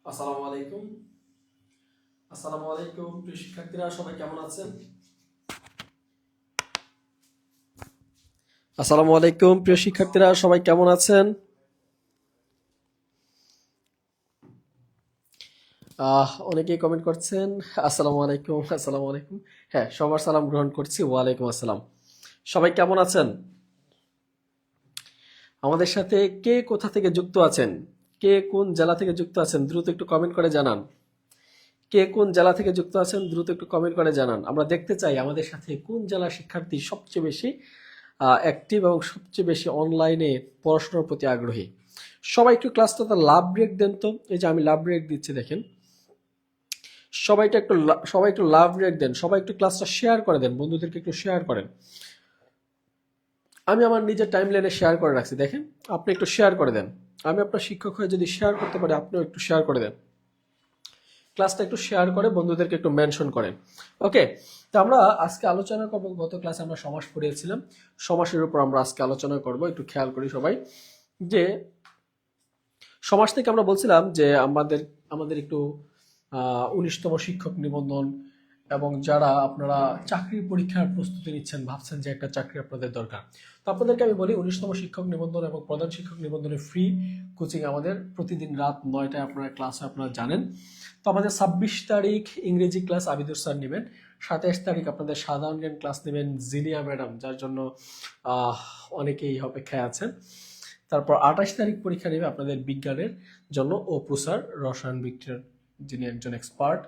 আসসালামু আলাইকুম। আসসালামু আলাইকুম প্রিয় শিক্ষার্থীরা, সবাই কেমন আছেন? আসসালামু আলাইকুম প্রিয় শিক্ষার্থীরা, সবাই কেমন আছেন? অনেকেই কমেন্ট করছেন। আসসালামু আলাইকুম, আসসালামু আলাইকুম। হ্যাঁ, সবার সালাম গ্রহণ করছি। ওয়ালাইকুম আসসালাম। সবাই কেমন আছেন? আমাদের সাথে কে কোথা থেকে যুক্ত আছেন? কে কোন জেলা থেকে যুক্ত আছেন? দ্রুত একটু কমেন্ট করে জানান। কে কোন জেলা থেকে যুক্ত আছেন? দ্রুত একটু কমেন্ট করে জানান। আমরা দেখতে চাই আমাদের সাথে কোন জেলার শিক্ষার্থী সবচেয়ে বেশি অ্যাক্টিভ এবং সবচেয়ে বেশি অনলাইনে পড়াশোনার প্রতি আগ্রহী। সবাই একটু ক্লাসটাতে লাভ ব্রেক দেন তো। এই যে আমি লাভ ব্রেক দিচ্ছি, দেখেন। সবাই একটু লাভ ব্রেক দেন। সবাই একটু ক্লাসটা শেয়ার করে দেন, বন্ধুদেরকে একটু শেয়ার করেন। আমি আমার নিজের টাইম লাইনে শেয়ার করে রাখছি, দেখেন। আপনি একটু শেয়ার করে দেন। আমি আপনার শিক্ষক হয়ে যদি শেয়ার করতে পারি, আপনিও একটু শেয়ার করে দেন। ক্লাসটা একটু শেয়ার করে বন্ধুদেরকে একটু মেনশন করেন। ওকে, তো আমরা আজকে আলোচনা করব, গত ক্লাসে আমরা সমাস পড়িয়েছিলাম, সমাসের উপর আমরা আজকে আলোচনা করব। একটু খেয়াল করি সবাই, যে সমাস থেকে আমরা বলছিলাম যে আমাদের একটু 19তম শিক্ষক নিবন্ধন, এবং যারা আপনারা চাকরির পরীক্ষার প্রস্তুতি নিচ্ছেন, ভাবছেন যে একটা চাকরি আপনাদের দরকার, তো আপনাদেরকে আমি বলি 19তম শিক্ষক নিবন্ধন এবং প্রধান শিক্ষক নিবন্ধনের ফ্রি কোচিং আমাদের প্রতিদিন রাত 9টায় আপনারা ক্লাসে আপনারা জানেন। তো আমাদের 26 তারিখ ইংরেজি ক্লাস আবিদুর স্যার নেবেন, 27 তারিখ আপনাদের সাধারণ জ্ঞান ক্লাস নেবেন জিলিয়া ম্যাডাম, যার জন্য অনেকেই অপেক্ষায় আছেন। তারপর 28 তারিখ পরীক্ষা নেবে আপনাদের বিজ্ঞানের জন্য অপু স্যার, রসায়ন বিজ্ঞান, যিনি একজন এক্সপার্ট।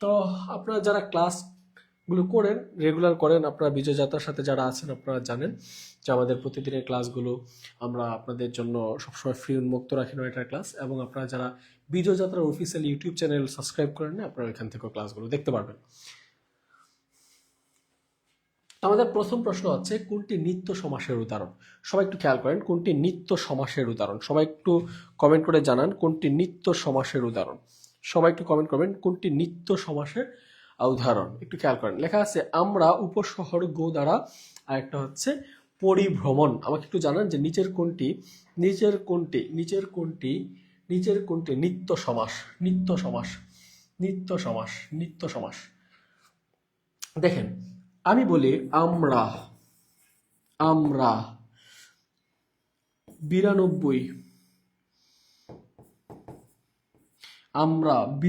তো আপনারা যারা ক্লাসগুলো করেন, রেগুলার করেন, আপনারা বিজয় যাত্রার সাথে যারা আছেন, আপনারা জানেন যে আমাদের প্রতিদিনের ক্লাসগুলো আমরা আপনাদের জন্য সবসময় ফ্রি উন্মুক্ত রাখি, 9টার ক্লাস। এবং আপনারা যারা বিজয় যাত্রার অফিসিয়াল ইউটিউব চ্যানেল সাবস্ক্রাইব করেন না, আপনারা এখান থেকেও ক্লাসগুলো দেখতে পারবেন। আমাদের প্রথম প্রশ্ন হচ্ছে, কোনটি নিত্য সমাসের উদাহরণ? সবাই একটু খেয়াল করেন, কোনটি নিত্য সমাসের উদাহরণ? সবাই একটু কমেন্ট করে জানান কোনটি নিত্য সমাসের উদাহরণ। সবাই একটু কমেন্ট করবেন কোনটি নিত্য সমাসের উদাহরণ। একটু খেয়াল করেন, লেখা আছে আমরা উপসর্গ দ্বারা, আর একটা হচ্ছে পরিভ্রমণ। আমাকে একটু জানান যে নিচের কোনটি নিত্য সমাস। নিত্য সমাস, নিত্য সমাস, নিত্য সমাস। দেখেন, আমি বলি আমরা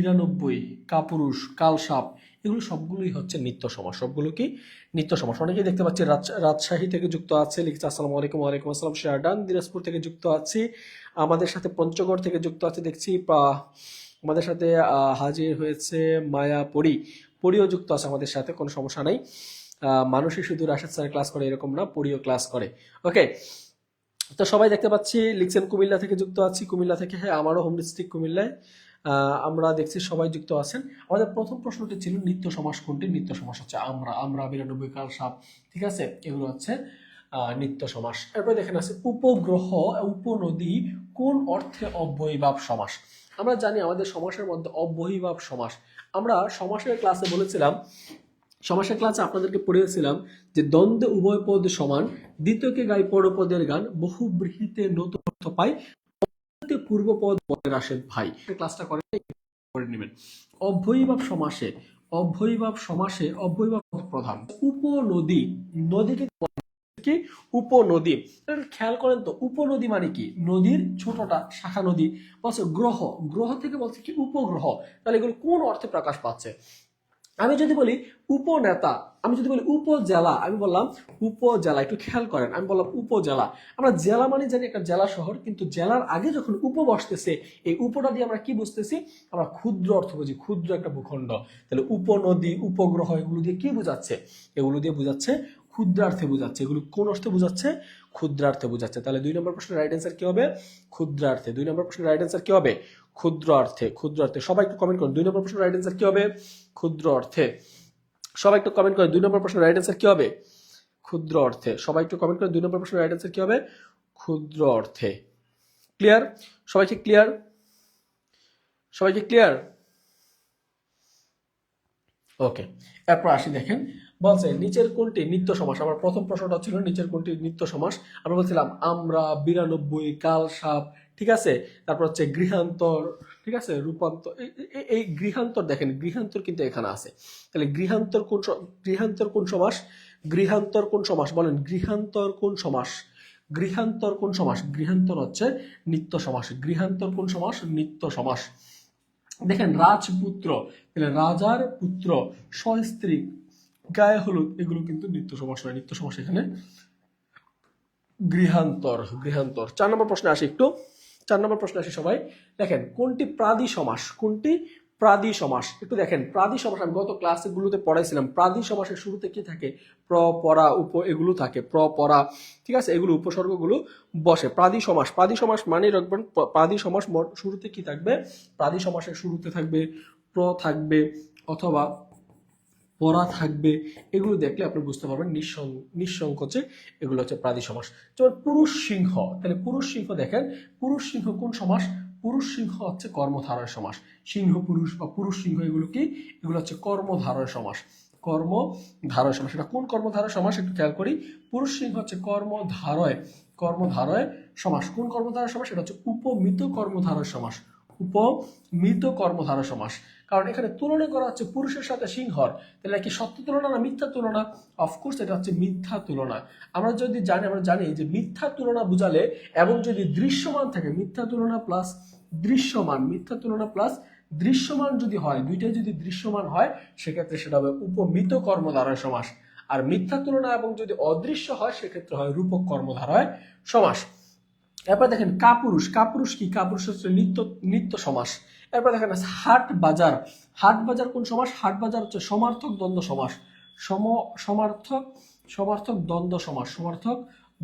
92, কাপুরুষ, কালসাপ, এগুলো সবগুলোই হচ্ছে নিত্য সমাস। সবগুলো কি নিত্য সমাস। অনেকেই দেখতে পাচ্ছি রাজশাহী থেকে যুক্ত আছে, লিখছে আসসালামু আলাইকুম। ওয়ালাইকুম আসসালাম। শেয়ারডান দিনাজপুর থেকে যুক্ত আছি, আমাদের সাথে পঞ্চগড় থেকে যুক্ত আছে দেখছি। আমাদের সাথে হাজির হয়েছে মায়া পরিও যুক্ত আছে আমাদের সাথে, কোনো সমস্যা নাই। মানুষই শুধু রাশেদ স্যার ক্লাস করে এরকম না, পরিও ক্লাস করে। ওকে, তো সবাই দেখতে পাচ্ছি লিখছেন কুমিল্লা থেকে যুক্ত আছি। কুমিল্লা থেকে, হ্যাঁ, আমারও হোম ডিস্ট্রিক্ট কুমিল্লায়। আমরা দেখছি সবাই যুক্ত আছেন। আমাদের প্রথম প্রশ্নটি ছিল নিত্য সমাস কোনটি? নিত্য সমাস হচ্ছে আমরা 92, কাল সাপ, ঠিক আছে, এগুলো হচ্ছে নিত্য সমাস। এরপরে দেখেন আছে উপগ্রহ উপনদী কোন অর্থে অব্যয়ীভাব সমাস। আমরা জানি আমাদের সমাসের মধ্যে অব্যয়ীভাব সমাস। আমরা সমাসের ক্লাসে বলেছিলাম, সমাসের ক্লাসে আপনাদেরকে পড়িয়েছিলাম যে দ্বন্দ্বে উভয় পদ সমান, দ্বিতীয়কে গাই পরপদের গান, বহুব্রীহিতে নতুন অর্থ পাই, পূর্বপদ পদের আসে ভাই। ক্লাসটা করে নেবেন। অব্যয়ীভাব সমাসে অব্যয়ীভাব প্রধান। উপনদী, নদীকে কি উপনদী। খেয়াল করেন তো, উপনদী মানে কি? নদীর ছোটটা শাখা নদী। বলছে গ্রহ, গ্রহ থেকে বলছে কি উপগ্রহ। তাহলে এগুলো কোন অর্থে প্রকাশ পাচ্ছে? আমি যদি বলি উপনেতা, আমি যদি বলি উপজেলা, আমি বললাম উপজেলা, একটু খেয়াল করেন, আমি বললাম উপজেলা। আমরা জেলা মানে জানি একটা জেলা শহর, কিন্তু জেলার আগে যখন উপ বসতেছে, এই উপটা দিয়ে আমরা কি বুঝতেছি? আমরা ক্ষুদ্র অর্থ বুঝি, ক্ষুদ্র একটা ভূখণ্ড। তাহলে উপনদী, উপগ্রহ, এগুলো দিয়ে কি বোঝাচ্ছে? এগুলো দিয়ে বোঝাচ্ছে ক্ষুদ্রার্থে বোঝাচ্ছে। এগুলো কোন অর্থে বোঝাচ্ছে? ক্ষুদ্রার্থে বোঝাচ্ছে। তাহলে 2 নম্বর প্রশ্নের রাইট অ্যান্সার কি হবে? ক্ষুদ্রার্থে। 2 নম্বর প্রশ্নের রাইট অ্যান্সার কি হবে? ক্ষুদ্র অর্থে। ক্ষুদ্র অর্থে। সবাই একটু কমেন্ট করুন 2 নম্বর প্রশ্নের রাইট অ্যান্সার কি হবে? ক্ষুদ্র অর্থে। সবাই একটু কমেন্ট করেন 2 নম্বর প্রশ্নের রাইট অ্যান্সার কি হবে? ক্ষুদ্র অর্থে। সবাই একটু কমেন্ট করেন 2 নম্বর প্রশ্নের রাইট অ্যান্সার কি হবে? ক্ষুদ্র অর্থে। ক্লিয়ার? সবাইকে ক্লিয়ার? সবাইকে ক্লিয়ার? ওকে, এরপর আসি, দেখেন বলছে নিচের কোনটি নিত্য সমাস। আমার প্রথম প্রশ্নটা ছিল নিচের কোনটি নিত্য সমাস। আমরা বলছিলাম আমরা, 92, কাল সাপ, ঠিক আছে, তারপর হচ্ছে গৃহান্তর, ঠিক আছে, রূপান্তর। এই গৃহান্তর, দেখেন গৃহান্তর কিন্তু এখানে আছে। তাহলে গৃহান্তর কোন গৃহান্তর কোন সমাস? গৃহান্তর কোন সমাস বলেন? গৃহান্তর কোন সমাস? গৃহান্তর কোন সমাস? গৃহান্তর হচ্ছে নিত্য সমাস। গৃহান্তর কোন সমাস? নিত্য সমাস। দেখেন রাজপুত্র, তাহলে রাজার পুত্র, সস্ত্রী, গায়ে হলুদ, এগুলো কিন্তু নিত্য সমাস নয়। নিত্য সমাস এখানে গৃহান্তর। গৃহান্তর। 4 নম্বর প্রশ্নে আসি একটু। 4 নম্বর প্রশ্নে আসি সবাই। দেখেন কোনটি প্রাদি সমাস? কোনটি প্রাদি সমাস? একটু দেখেন প্রাদি সমাস আমি গত ক্লাসগুলোতে পড়াইছিলাম। প্রাদি সমাসের শুরুতে কি থাকে? প্র, পরা, উপ, এগুলো থাকে। প্র, পরা, ঠিক আছে, এগুলো উপসর্গগুলো বসে। প্রাদি সমাস, প্রাদি সমাস মানে রাখবেন, প্রাদি সমাস শুরুতে কি থাকবে? প্রাদি সমাসের শুরুতে থাকবে প্র থাকবে, অথবা পড়া থাকবে। এগুলো দেখলে আপনি বুঝতে পারবেন নিঃসংকোচে এগুলো হচ্ছে প্রাদি সমাস। যেমন পুরুষ সিংহ, তাহলে পুরুষ সিংহ, দেখেন পুরুষ সিংহ কোন সমাস? পুরুষ সিংহ হচ্ছে কর্মধারয় সমাস। সিংহ পুরুষ বা পুরুষ সিংহ এগুলো কি? এগুলো হচ্ছে কর্মধারয় সমাস। কর্মধারয় সমাস। এটা কোন কর্মধারয় সমাস একটু খেয়াল করি। পুরুষ সিংহ হচ্ছে কর্মধারয়, কর্মধারয় সমাস। কোন কর্মধারয় সমাস? এটা হচ্ছে উপমিত কর্মধারয় সমাস। উপমিত কর্মধারয় সমাস। কারণ এখানে তুলনা করা হচ্ছে পুরুষের সাথে সিংহর। তাহলে কি সত্য তুলনা না মিথ্যা তুলনা? অফকোর্স এটা হচ্ছে মিথ্যা তুলনা। আমরা জানি যে মিথ্যা তুলনা বুঝালে এবং যদি দৃশ্যমান থাকে, মিথ্যা তুলনা প্লাস দৃশ্যমান, মিথ্যা তুলনা প্লাস দৃশ্যমান যদি হয়, দুইটাই যদি দৃশ্যমান হয়, সেক্ষেত্রে সেটা হবে উপমিত কর্মধারয় সমাস। আর মিথ্যা তুলনা এবং যদি অদৃশ্য হয়, সেক্ষেত্রে হয় রূপক কর্মধারয় সমাস। এরপর দেখেন কাপুরুষ। কাপুরুষ কি? কাপুরুষ হচ্ছে নিত্য সমাস। এরপর দেখেন হাট বাজার। হাট বাজার কোন সমাস? হাট বাজার হচ্ছে সমার্থক দ্বন্দ্ব সমাস। সমার্থক সমার্থক দ্বন্দ্ব সমাস। সমার্থক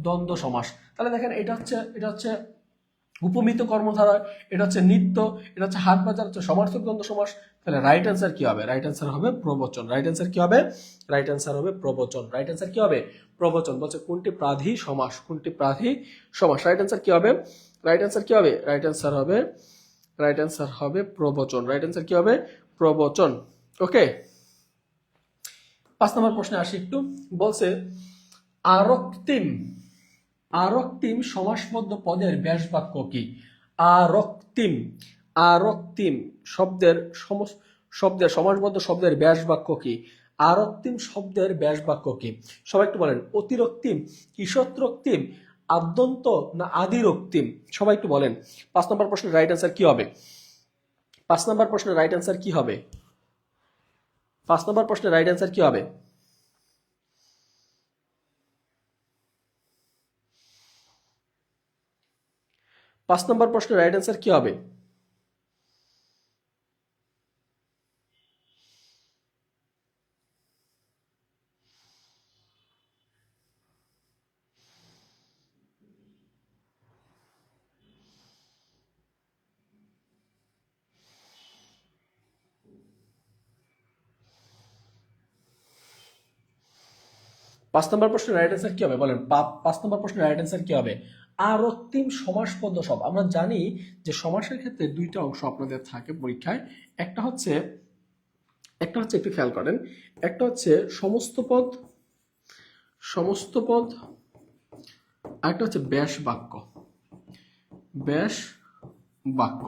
দ্বন্দ্ব সমাস। তাহলে দেখেন এটা হচ্ছে উপমিত কর্মধারয়, এটা হচ্ছে নিত্য, এটা হচ্ছে হাট বাজার, হচ্ছে সমার্থক দ্বন্দ্ব সমাস। তাহলে রাইট অ্যান্সার কি হবে? রাইট অ্যান্সার হবে প্রবচন। রাইট অ্যান্সার কি হবে? রাইট অ্যান্সার হবে প্রবচন। রাইট অ্যান্সার কি হবে? প্রবচন। বলছে কোনটি প্রাধি সমাস? কোনটি প্রাধি সমাস? রাইট অ্যান্সার কি হবে? রাইট অ্যান্সার কি হবে? রাইট অ্যান্সার হবে, রাইট অ্যান্সার হবে প্রবচন। রাইট অ্যান্সার কি হবে? প্রবচন। ওকে, 5 নম্বর প্রশ্নে আসি একটু। বলছে আরক্তিম, আরক্তিম সমাসবদ্ধ পদের ব্যাস বাক্য কি? আরক্তিম, আরক্তিম শব্দের সমাসবদ্ধ শব্দের ব্যাস বাক্য কি? আরক্তিম শব্দের ব্যাস বাক্য কি? সবাই একটু বলেন। অতিরক্তিম, ঈষৎরক্তিম, আদ্যন্ত না আদিরক্তিম? সবাই একটু বলেন। 5 নম্বর প্রশ্নের রাইট অ্যান্সার কি হবে? 5 নম্বর প্রশ্নের রাইট অ্যান্সার কি হবে? 5 নম্বর প্রশ্নের রাইট অ্যান্সার কি হবে? 5 নম্বর প্রশ্নের রাইট অ্যান্সার কি হবে? পাঁচ নম্বর প্রশ্নের রাইট অ্যান্সার কি হবে বলেন? 5 নম্বর প্রশ্নের রাইট অ্যান্সার কি হবে? আরক্তিম সমাসবদ্ধ শব্দ। আমরা জানি যে সমাসের ক্ষেত্রে দুইটা অংশ আপনাদের থাকে পরীক্ষায়। একটা হচ্ছে একটু খেয়াল করেন, একটা হচ্ছে সমস্ত পদ, সমস্ত পদ, আরেকটা হচ্ছে ব্যাস বাক্য। ব্যাস বাক্য,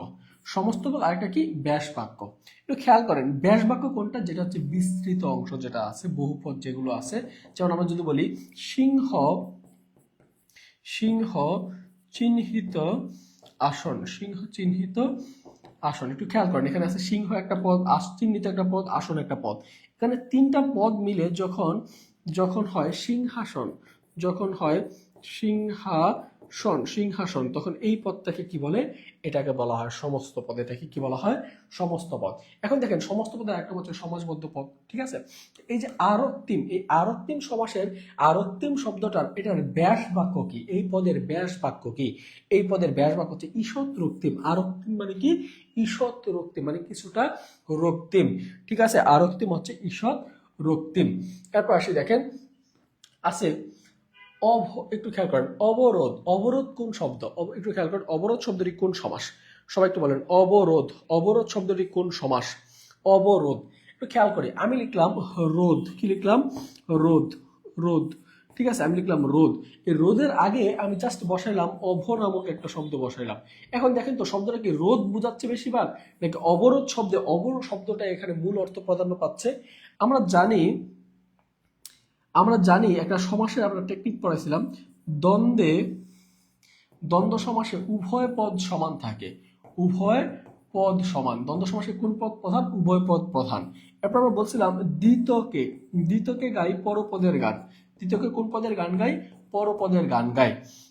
সমস্ত পদ, আরেকটা কি? ব্যাস বাক্য। একটু খেয়াল করেন ব্যাস বাক্য কোনটা? যেটা হচ্ছে বিস্তৃত অংশ যেটা আছে, বহুপদ যেগুলো আছে। যেমন আমরা যদি বলি সিংহ, সিংহ চিহ্নিত আসন, সিংহ চিহ্নিত আসন। একটু খেয়াল করেন, এখানে আছে সিংহ একটা পদ, চিহ্নিত একটা পদ, আসন একটা পদ। এখানে তিনটা পদ মিলে যখন যখন হয় সিংহাসন, যখন হয় সিংহাসন, তখন এই পদটাকে কি বলে? এটাকে বলা হয় সমস্ত পদ। এটাকে কি বলা হয়? সমস্ত পদ। এখন দেখেন সমস্ত পদের একটা হচ্ছে সমাসবদ্ধ পদ, ঠিক আছে? এই যে আরক্তিম, এই আরক্তিম সমাসের আরক্তিম শব্দটার এটার ব্যাস বাক্য কি? এই পদের ব্যাস বাক্য কি? এই পদের ব্যাস বাক্য হচ্ছে ঈষৎ রক্তিম। আরক্তিম মানে কি? ঈষৎ রক্তিম মানে কিছুটা রক্তিম, ঠিক আছে? আরক্তিম হচ্ছে ঈষৎ রক্তিম। এরপর আসি, দেখেন আছে একটু খেয়াল করেন, অবরোধ। অবরোধ কোন শব্দ? একটু খেয়াল করেন, অবরোধ শব্দটি কোন সমাস? সবাই একটু বলেন, অবরোধ। অবরোধ শব্দটি কোন সমাস? অবরোধ। একটু খেয়াল করি, আমি লিখলাম রোধ। কি লিখলাম? রোধ। রোধ, ঠিক আছে? আমি লিখলাম রোধ। এই রোধের আগে আমি জাস্ট বসাইলাম অভ নামক একটা শব্দ বসাইলাম। এখন দেখেন তো শব্দটা কি রোধ বোঝাচ্ছে বেশিরভাগ, নাকি অবরোধ শব্দে অবরোধ শব্দটা এখানে মূল অর্থ প্রাধান্য পাচ্ছে? আমরা জানি একটা সমাসের আমরা টেকনিক পড়াইছিলাম, দ্বন্দ্বে দ্বন্দ্ব সমাসে উভয় পদ সমান থাকে। উভয় পদ সমান। দ্বন্দ্ব সমাসে কোন পদ প্রধান? উভয় পদ প্রধান। এরপর আমরা বলছিলাম দ্বিতকে গাই পরপদের গান। দ্বিতকে কোন পদের গান গাই? পরপদের গান গাই।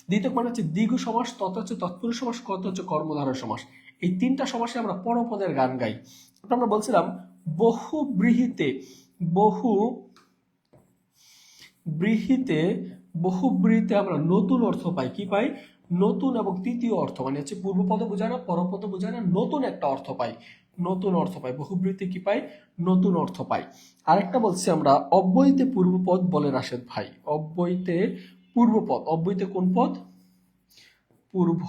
দ্বিতক মানে হচ্ছে দ্বিগু সমাস, তত হচ্ছে তৎপুরুষ সমাস, কত হচ্ছে কর্মধারয় সমাস। এই তিনটা সমাসে আমরা পরপদের গান গাই। এরপর আমরা বলছিলাম বহুব্রীহিতে আমরা নতুন অর্থ পাই। কি পাই? নতুন এবং তৃতীয় অর্থ, মানে হচ্ছে পূর্বপদ বোঝায় না, পরপদ বোঝায় না, নতুন একটা অর্থ পাই। নতুন অর্থ পাই। বহুব্রীহিতে কি পাই? নতুন অর্থ পাই। আরেকটা বলছি আমরা, অব্যয়ীতে পূর্বপদ বলে রাশেদ ভাই। অব্যয়ীতে পূর্বপদ। অব্যয়ীতে কোন পদ? পূর্ব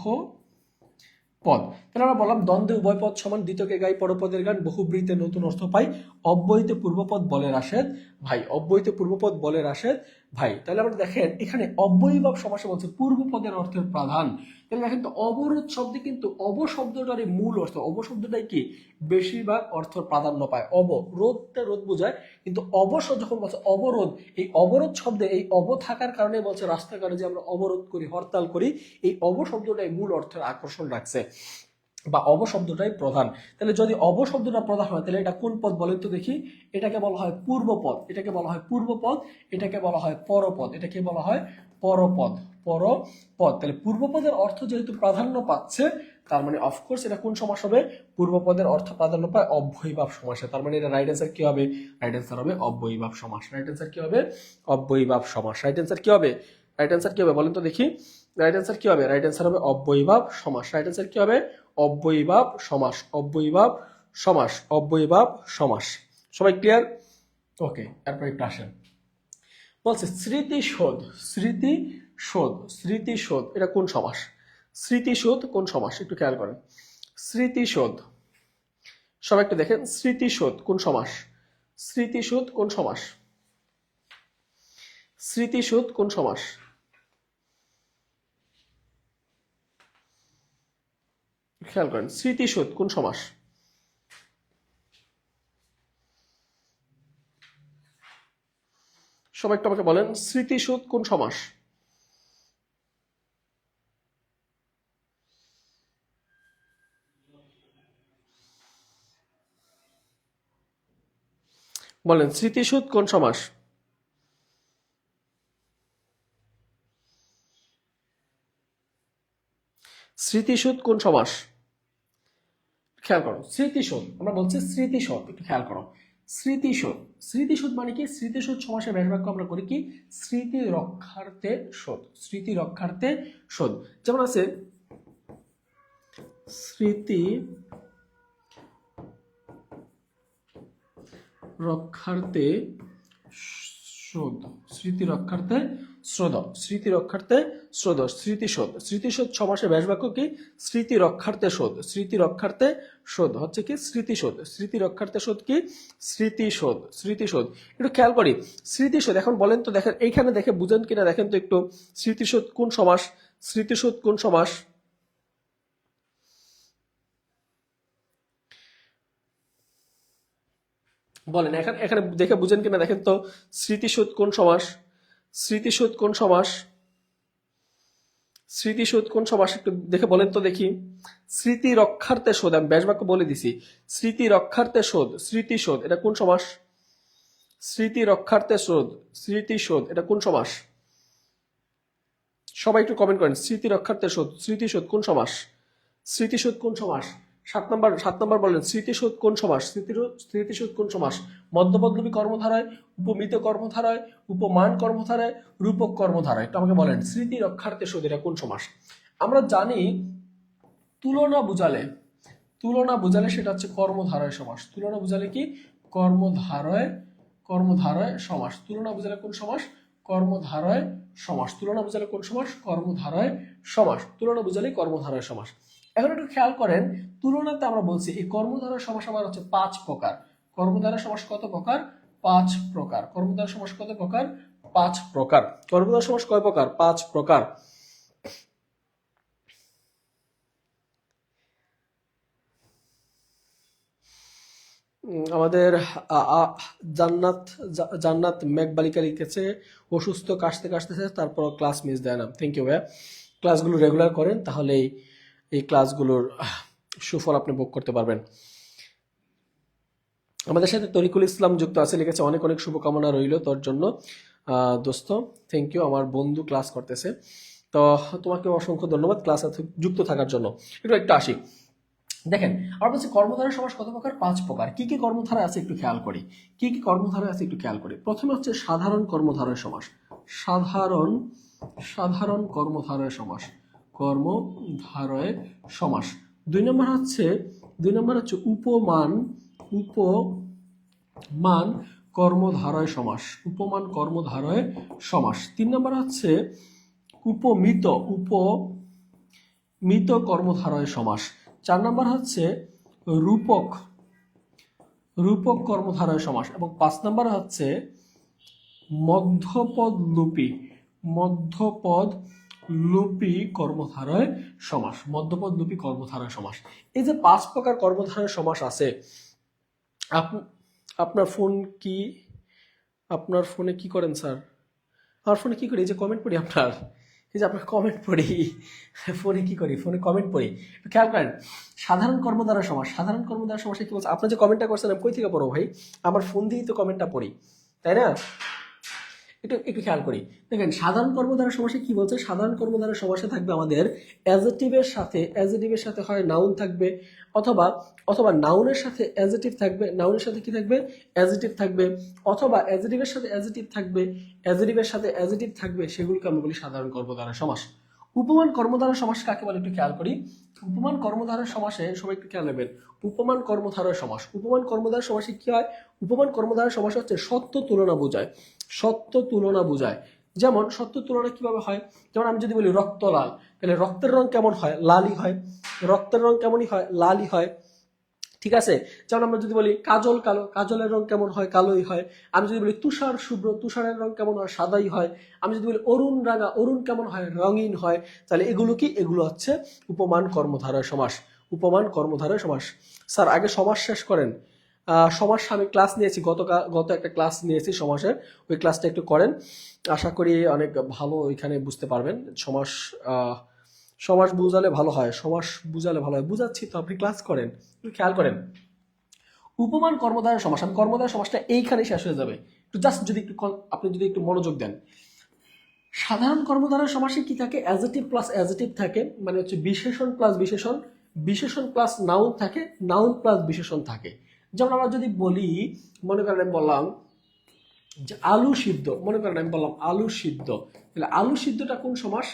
পদ। তাহলে আমরা বললাম দ্বন্দ্বে উভয় পদ সমান, দ্বিতকে গাই পরপদের গান, বহুব্রীহিতে নতুন অর্থ পাই, অব্যয়ীতে পূর্বপদ বলে রাশেদ ভাই। অব্যয়ীতে পূর্বপদ বলে রাশেদ ভাই। তাহলে আমরা দেখেন এখানে অব্যয়ীভাব সমাসে বলছে পূর্বপদের অর্থের প্রাধান। তাহলে দেখেন তো অবরোধ শব্দে কিন্তু অব শব্দটার মূল অর্থ, অব শব্দটাই কি বেশিরভাগ অর্থ প্রাধান্য পায়। রোধটা রোধ বোঝায়, কিন্তু অবশ্য যখন বলছে অবরোধ, এই অবরোধ শব্দে এই অব থাকার কারণে বলছে রাস্তাঘাটে যে আমরা অবরোধ করি, হরতাল করি, এই অব শব্দটাই মূল অর্থের আকর্ষণ রাখছে, বা অব শব্দটাই প্রধান। তাহলে যদি অব শব্দটা প্রধান হয়, তাহলে এটা কোন পদ বলেন তো দেখি? এটাকে বলা হয় পূর্বপদ। এটাকে বলা হয় পূর্বপদ। এটাকে বলা হয় পরপদ। এটাকে বলা হয় পরপদ। পরপদ। তাহলে পূর্বপদের অর্থ যেহেতু প্রাধান্য পাচ্ছে, তার মানে অফকোর্স এটা কোন সমাস হবে? পূর্বপদের অর্থ প্রাধান্য পায় অব্যয়ীভাব সমাসে। তার মানে এটা রাইট অ্যান্সার কি হবে? রাইট অ্যান্সার হবে অব্যয়ীভাব সমাস। রাইট অ্যান্সার কি হবে? অব্যয়ীভাব সমাস। রাইট অ্যান্সার কি হবে? রাইট অ্যান্সার কি হবে বলেন তো দেখি? রাইট অ্যান্সার কি হবে? রাইট অ্যান্সার হবে অব্যয়ীভাব সমাস। রাইট অ্যান্সার কি হবে? অব্যয়ীভাব সমাস। অব্যয়ীভাব সমাস। অব্যয়ীভাব সমাস। সবাই ক্লিয়ার? ওকে, এরপর একটু আসেন, বলছে স্মৃতিশোধ। স্মৃতিশোধ। স্মৃতিশোধ এটা কোন সমাস? স্মৃতিশোধ কোন সমাস? একটু খেয়াল করেন, স্মৃতিশোধ। সবাই একটু দেখেন, স্মৃতিশোধ কোন সমাস? স্মৃতিশোধ কোন সমাস? স্মৃতিশোধ কোন সমাস? খেয়াল করেন, স্মৃতিশোধ কোন সমাস? সবাই একটু আমাকে বলেন, স্মৃতিশোধ কোন সমাস? বলেন, স্মৃতিশোধ কোন সমাস? স্মৃতিশোধ কোন সমাস? খেয়াল করো, স্মৃতিশোধ আমরা বলছি স্মৃতিশোধ। একটু খেয়াল করো, স্মৃতিশোধ। স্মৃতিশোধ মানে কি? স্মৃতিশোধ সমাসের ব্যাস বাক্য আমরা করি কি? স্মৃতি রক্ষার্থে শোধ। স্মৃতি রক্ষার্থে শোধ। যেমন আছে স্মৃতি রক্ষার্থে শ্রোধ। স্মৃতি রক্ষার্থে শ্রোধ। স্মৃতি রক্ষার্থে শ্রোধ। স্মৃতিশোধ। স্মৃতিশোধ সমাসের ব্যাস বাক্য কি? স্মৃতি রক্ষার্থে শোধ। স্মৃতি রক্ষার্থে শোধ হচ্ছে কি? স্মৃতিশোধ। স্মৃতি রক্ষার্থে শোধ কি? স্মৃতিশোধ। স্মৃতিশোধ। একটু খেয়াল করি, স্মৃতিশোধ এখন বলেন তো, দেখেন এইখানে দেখে বুঝেন কিনা দেখেন তো একটু, স্মৃতিশোধ কোন সমাস? স্মৃতিশোধ কোন সমাস? বলেন এখানে এখানে দেখে বুঝেন কিনা দেখেন তো, স্মৃতিশোধ কোন সমাস? স্মৃতিশোধ কোন সমাস? স্মৃতিশোধ কোন সমাস একটু দেখে বলেন তো দেখি। স্মৃতি রক্ষার্থে শোধ, আমি ব্যাস বাক্য বলে দিছি। স্মৃতি রক্ষার্থে শোধ, স্মৃতিশোধ এটা কোন সমাস? স্মৃতি রক্ষার্থে শোধ, স্মৃতিশোধ এটা কোন সমাস? সবাই একটু কমেন্ট করেন। স্মৃতি রক্ষার্থে শোধ, স্মৃতিশোধ কোন সমাস? স্মৃতিশোধ কোন সমাস? 7 নম্বর বলেন, স্মৃতিশোধ কোন সমাস? স্মৃতিশোধ কোন সমাস? মধ্যপদলোপী কর্মধারায়, উপমিত কর্মধারায়, উপমান কর্মধারায়, রূপক কর্মধারায়, একটু আমাকে বলেন স্মৃতি রক্ষার্থে শোধ এটা কোন সমাস? আমরা জানি তুলনা বুঝালে, তুলনা বুঝালে সেটা হচ্ছে কর্মধারয় সমাস। তুলনা বুঝালে কি? কর্মধারয়, কর্মধারয় সমাস। তুলনা বুঝালে কোন সমাস? কর্মধারয় সমাস। তুলনা বুঝালে কোন সমাস? কর্মধারয় সমাস। তুলনা বুঝালে কর্মধারয় সমাস। এখন একটু খেয়াল করেন, তুলনাতে আমরা বলছি এই কর্মধারয় সমাস আমার হচ্ছে 5 প্রকার। কর্মধারয় সমাস কত প্রকার? 5 প্রকার। কর্মধারয় সমাস কত প্রকার? 5 প্রকার। কর্মধারয় সমাস কয় প্রকার? 5 প্রকার। আমাদের জান্নাত জান্নাত মেঘবালিকা লিখেছে অসুস্থ, কাশতে কাশতেছে, তারপর ক্লাস মিস দেয় না। থ্যাংক ইউ ভাইয়া। ক্লাসগুলো রেগুলার করেন, তাহলে এই ক্লাসগুলোর সুফল আপনি ভোগ করতে পারবেন। আমাদের সাথে তরিকুল ইসলাম যুক্ত আছে, লিখেছে অনেক অনেক শুভকামনা রইল তোর জন্য দোস্ত। থ্যাংক ইউ, আমার বন্ধু ক্লাস করতেছে, তো তোমাকে অসংখ্য ধন্যবাদ ক্লাস যুক্ত থাকার জন্য। একটু আসি, দেখেন আমরা বলছি কর্মধারয় সমাস কত প্রকার? 5 প্রকার। কি কি কর্মধারা আছে একটু খেয়াল করি। কি কি কর্মধারা আছে একটু খেয়াল করি। প্রথমে হচ্ছে সাধারণ কর্মধারয় সমাস। সাধারণ সাধারণ কর্মধারয় সমাস, কর্মধারয় সমাস। 2 নম্বর হচ্ছে উপমান, উপমান কর্মধারয় সমাস, উপমান কর্মধারয় সমাস। 3 নম্বর হচ্ছে উপমিত, উপমিত কর্মধারয় সমাস। 4 নম্বর হচ্ছে রূপক, রূপক কর্মধারয় সমাস। এবং 5 নম্বর হচ্ছে মধ্যপদলোপী, মধ্যপদলোপী কর্মধারয় সমাস, মধ্যপদলোপী কর্মধারয় সমাস। এই যে 5 প্রকার কর্মধারয় সমাস আছে, আপনার ফোন কি, আপনার ফোনে কি করেন স্যার? আমার ফোনে কি করি? এই যে কমেন্ট পড়ি আপনার, এই যে আপনার কমেন্ট পড়ি ফোনে কি করি? ফোনে কমেন্ট পড়ি। খেয়াল করেন সাধারণ কর্মধারয় সমাস, সাধারণ কর্মধারয় সমাসে কি বলছে? আপনি যে কমেন্টটা করছেন আমি কই থেকে পড়ো ভাই? আমার ফোন দিয়েই তো কমেন্টটা পড়ি, তাই না? একটু খেয়াল করি। দেখেন সাধারণ কর্মধারয় সমাসে কি বলছে? সাধারণ কর্মধারয় সমাসে থাকবে আমাদের অ্যাডজেক্টিভের সাথে হয় নাউন থাকবে, অথবা নাউনের সাথে অ্যাডজেক্টিভ থাকবে, নাউনের সাথে কি থাকবে? অ্যাডজেক্টিভ থাকবে, অথবা অ্যাডজেক্টিভের সাথে অ্যাডজেক্টিভ থাকবে, অ্যাডজেক্টিভের সাথে অ্যাডজেক্টিভ থাকবে, সেগুলোকে আমরা বলি সাধারণ কর্মধারয় সমাস। উপমান কর্মধারয় সমাস কাকে বলে একটু খেয়াল করি। উপমান কর্মধারয় সমাসে সবাই একটু খেয়াল নেবেন। উপমান কর্মধারয় সমাস, উপমান কর্মধারয় সমাসে কি হয়? উপমান কর্মধারয় সমাস হচ্ছে সত্য তুলনা বোঝায়, সত্য তুলনা বোঝায়। যেমন সত্য তুলনা কিভাবে হয়? যেমন আমি যদি বলি রক্ত লাল, তাহলে রক্তের রং কেমন হয়? লালই হয়। রক্তের রং কেমনই হয়? লালই হয়, ঠিক আছে? যেমন আমরা যদি বলি কাজল কালো, কাজলের রং কেমন হয়? কালোই হয়। আমি যদি বলি তুষার শুভ্র, তুষারের রং কেমন হয়? সাদাই হয়। আমি যদি বলি অরুণ রাঙা, অরুণ কেমন হয়? রঙিন হয়। তাহলে এগুলো কি? এগুলো হচ্ছে উপমান কর্মধারয় সমাস, উপমান কর্মধারয় সমাস। স্যার আগে সমাস শেষ করেন। সমাস আমি ক্লাস নিয়েছি, গত একটা ক্লাস নিয়েছি সমাসের, ওই ক্লাসটা একটু করেন, আশা করি অনেক ভালো ওইখানে বুঝতে পারবেন। সমাস বুঝালে ভালো হয়, সমাস বুঝালে ভালো হয়। বুঝাচ্ছি তো, আপনি ক্লাস করেন, খেয়াল করেন। উপমান কর্মধারয় সমাস, আমি কর্মধারয় সমাসটা এইখানে শেষ হয়ে যাবে, একটু জাস্ট যদি আপনি যদি একটু মনোযোগ দেন। সাধারণ কর্মধারয় সমাসে কি থাকে? অ্যাডজেক্টিভ প্লাস অ্যাডজেক্টিভ থাকে, মানে হচ্ছে বিশেষণ প্লাস বিশেষণ, বিশেষণ প্লাস নাউন থাকে, নাউন প্লাস বিশেষণ থাকে। যেমন আমরা যদি বলি, মনে করেন আমি বললাম যে আলু সিদ্ধ, মনে করেন আমি বললাম আলু সিদ্ধ, তাহলে আলু সিদ্ধটা কোন সমাস?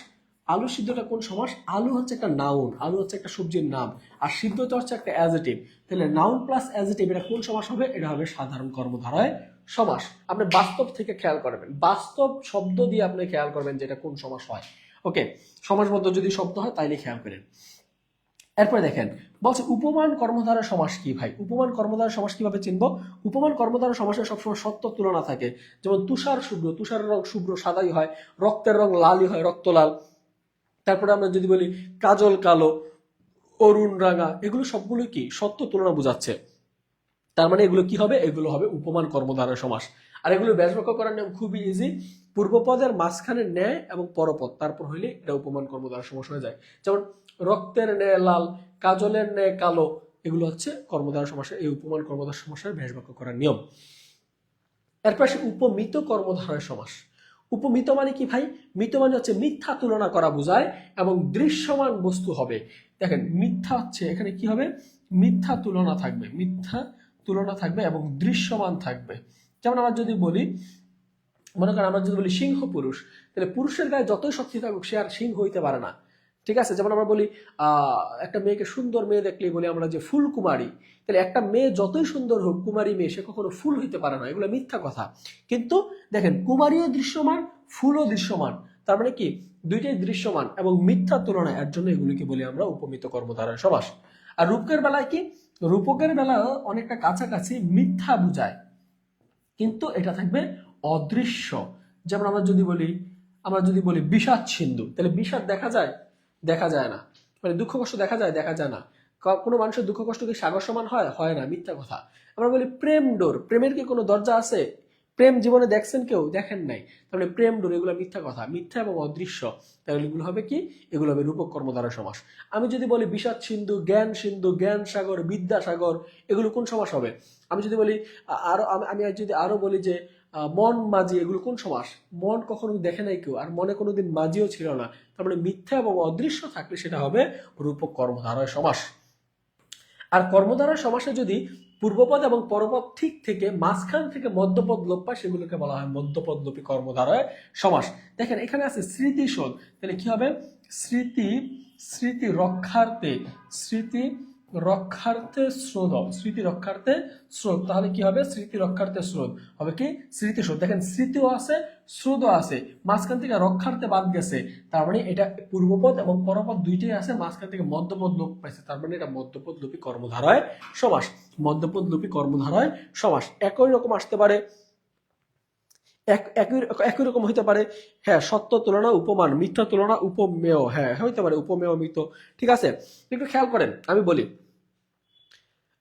আলু সিদ্ধটা কোন সমাস? আলু হচ্ছে একটা নাউন, আলু হচ্ছে একটা সবজির নাম, আর সিদ্ধটা হচ্ছে একটা অ্যাডজেক্টিভ। তাহলে নাউন প্লাস অ্যাডজেক্টিভ, এটা কোন সমাস হবে? এটা হবে সাধারণ কর্মধারয় সমাস। আপনি বাস্তব থেকে খেয়াল করবেন, বাস্তব শব্দ দিয়ে আপনি খেয়াল করবেন যে এটা কোন সমাস হয়। ওকে, সমাসবদ্ধ যদি শব্দ হয় তাইলে খেয়াল করেন। এরপরে দেখেন বলছে উপমান কর্মধারয় সমাস কি ভাই? উপমান কর্মধারয় সমাস কিভাবে চিনবো? উপমান কর্মধারয় সমাসে সবসময় সত্য তুলনা থাকে। যেমন তুষার শুভ্র, তুষারের রং শুভ্র সাদাই হয়, রক্তের রং লালই হয়, রক্ত লাল। তারপরে আমরা যদি বলি কাজল কালো, অরুণ রাঙা, এগুলো সবগুলো কি? সত্য তুলনা বোঝাচ্ছে। তার মানে এগুলো কি হবে? এগুলো হবে উপমান কর্মধারয় সমাস। আর এগুলো ব্যাস বাক্য করার নিয়ম খুবই ইজি। পূর্বপদের মাঝখানে ন্যায় এবং পরপদ তারপর হইলে এটা উপমান কর্ম দ্বারা সমাস হয়ে যায়। যেমন রক্তের ন্যায় লাল, কাজলের ন্যায় কালো, এগুলো হচ্ছে কর্মদ্বারা সমাসের, এই উপমান কর্মদ্বারা সমাসের ভেষ বাক্য করার নিয়ম। এরপর আসে উপমিত কর্মধারয় সমাস। উপমিত মানে কি ভাই? মিত মানে হচ্ছে মিথ্যা তুলনা করা বোঝায় এবং দৃশ্যমান বস্তু হবে। দেখেন মিথ্যা হচ্ছে এখানে কি হবে? মিথ্যা তুলনা থাকবে, মিথ্যা তুলনা থাকবে এবং দৃশ্যমান থাকবে। যেমন আমরা যদি বলি, মনে করেন আমরা যদি বলি সিংহ পুরুষ, তাহলে পুরুষের গায়ে যতই শক্তি থাকুক সে আর সিংহ হইতে পারে না, ঠিক আছে? যেমন আমরা বলি একটা মেয়েকে, সুন্দর মেয়ে দেখলেই বলি আমরা যে ফুল কুমারী, তাহলে একটা মেয়ে যতই সুন্দর হোক, কুমারী মেয়ে, সে কখনো ফুল হইতে পারে না, এগুলো মিথ্যা কথা। কিন্তু দেখেন কুমারীও দৃশ্যমান, ফুলও দৃশ্যমান, তার মানে কি দুইটাই দৃশ্যমান এবং মিথ্যা তুলনা, এর জন্য এগুলিকে বলি আমরা উপমিত কর্মধারয় সমাস। আর রূপকের বেলায় কি? রূপকের বেলায় অনেকটা কাছাকাছি, মিথ্যা বুঝায় কিন্তু এটা থাকবে অদৃশ্য। যেমন আমরা যদি বলি বিষাদ সিন্ধু, তাহলে বিষাদ দেখা যায়? দেখা যায় না। মানে দুঃখ কষ্ট দেখা যায়? দেখা যায় না। কোনো মানুষের দুঃখ কষ্ট কি সাগর সমান হয়? হয় না, মিথ্যা কথা। আমরা বলি প্রেম ডোর, প্রেমের কি কোনো দরজা আছে? প্রেম জীবনে দেখছেন কেউ? দেখেন নাই। তাহলে প্রেম ডোর, এগুলো মিথ্যা কথা, মিথ্যা এবং অদৃশ্য। তাহলে এগুলো হবে কি? এগুলো হবে রূপক কর্মধারা সমাস। আমি যদি বলি বিষাদ সিন্ধু, জ্ঞান সাগর, বিদ্যাসাগর, এগুলো কোন সমাস হবে? আমি যদি বলি আমি যদি আরো বলি যে মন মাঝি, এগুলো কোন সমাস? মন কখনো দেখে নাই কেউ, আর মনে কোনোদিন মাঝিও ছিল না, তার মানে মিথ্যা এবং অদৃশ্য থাকলে সেটা হবে রূপক কর্মধারয় সমাস। আর কর্মধারয় সমাসে যদি পূর্বপদ এবং পরপদ ঠিক থেকে মাঝখান থেকে মধ্যপদ লোপ পায়, সেগুলোকে বলা হয় মধ্যপদ লোপী কর্মধারয় সমাস। দেখেন এখানে আছে স্মৃতিশোধ, তাহলে কি হবে? স্মৃতি রক্ষার্থে, স্মৃতি রক্ষার্থে স্রোত, স্মৃতি রক্ষার্থে স্রোত, তাহলে কি হবে? স্মৃতি রক্ষার্থে স্রোত হবে কি? স্মৃতিশোধ। দেখেন স্মৃতিও আছে, স্রোতও আছে, মাঝখান থেকে রক্ষার্থে বাদ গেছে, তার মানে এটা পূর্বপদ এবং পরপদ দুইটাই আছে, মাঝখান থেকে মধ্যপদ লোপ পাইছে, তার মানে এটা মধ্যপদ লোপী কর্মধারয় সমাস। মধ্যপদ লোপী কর্মধারয় সমাস একই রকম আসতে পারে, একই রকম হইতে পারে। হ্যাঁ, সত্য তুলনা উপমান, মিথ্যা তুলনা উপমেয়, হ্যাঁ হইতে পারে উপমেয় মিথ্য, ঠিক আছে? একটু খেয়াল করেন, আমি বলি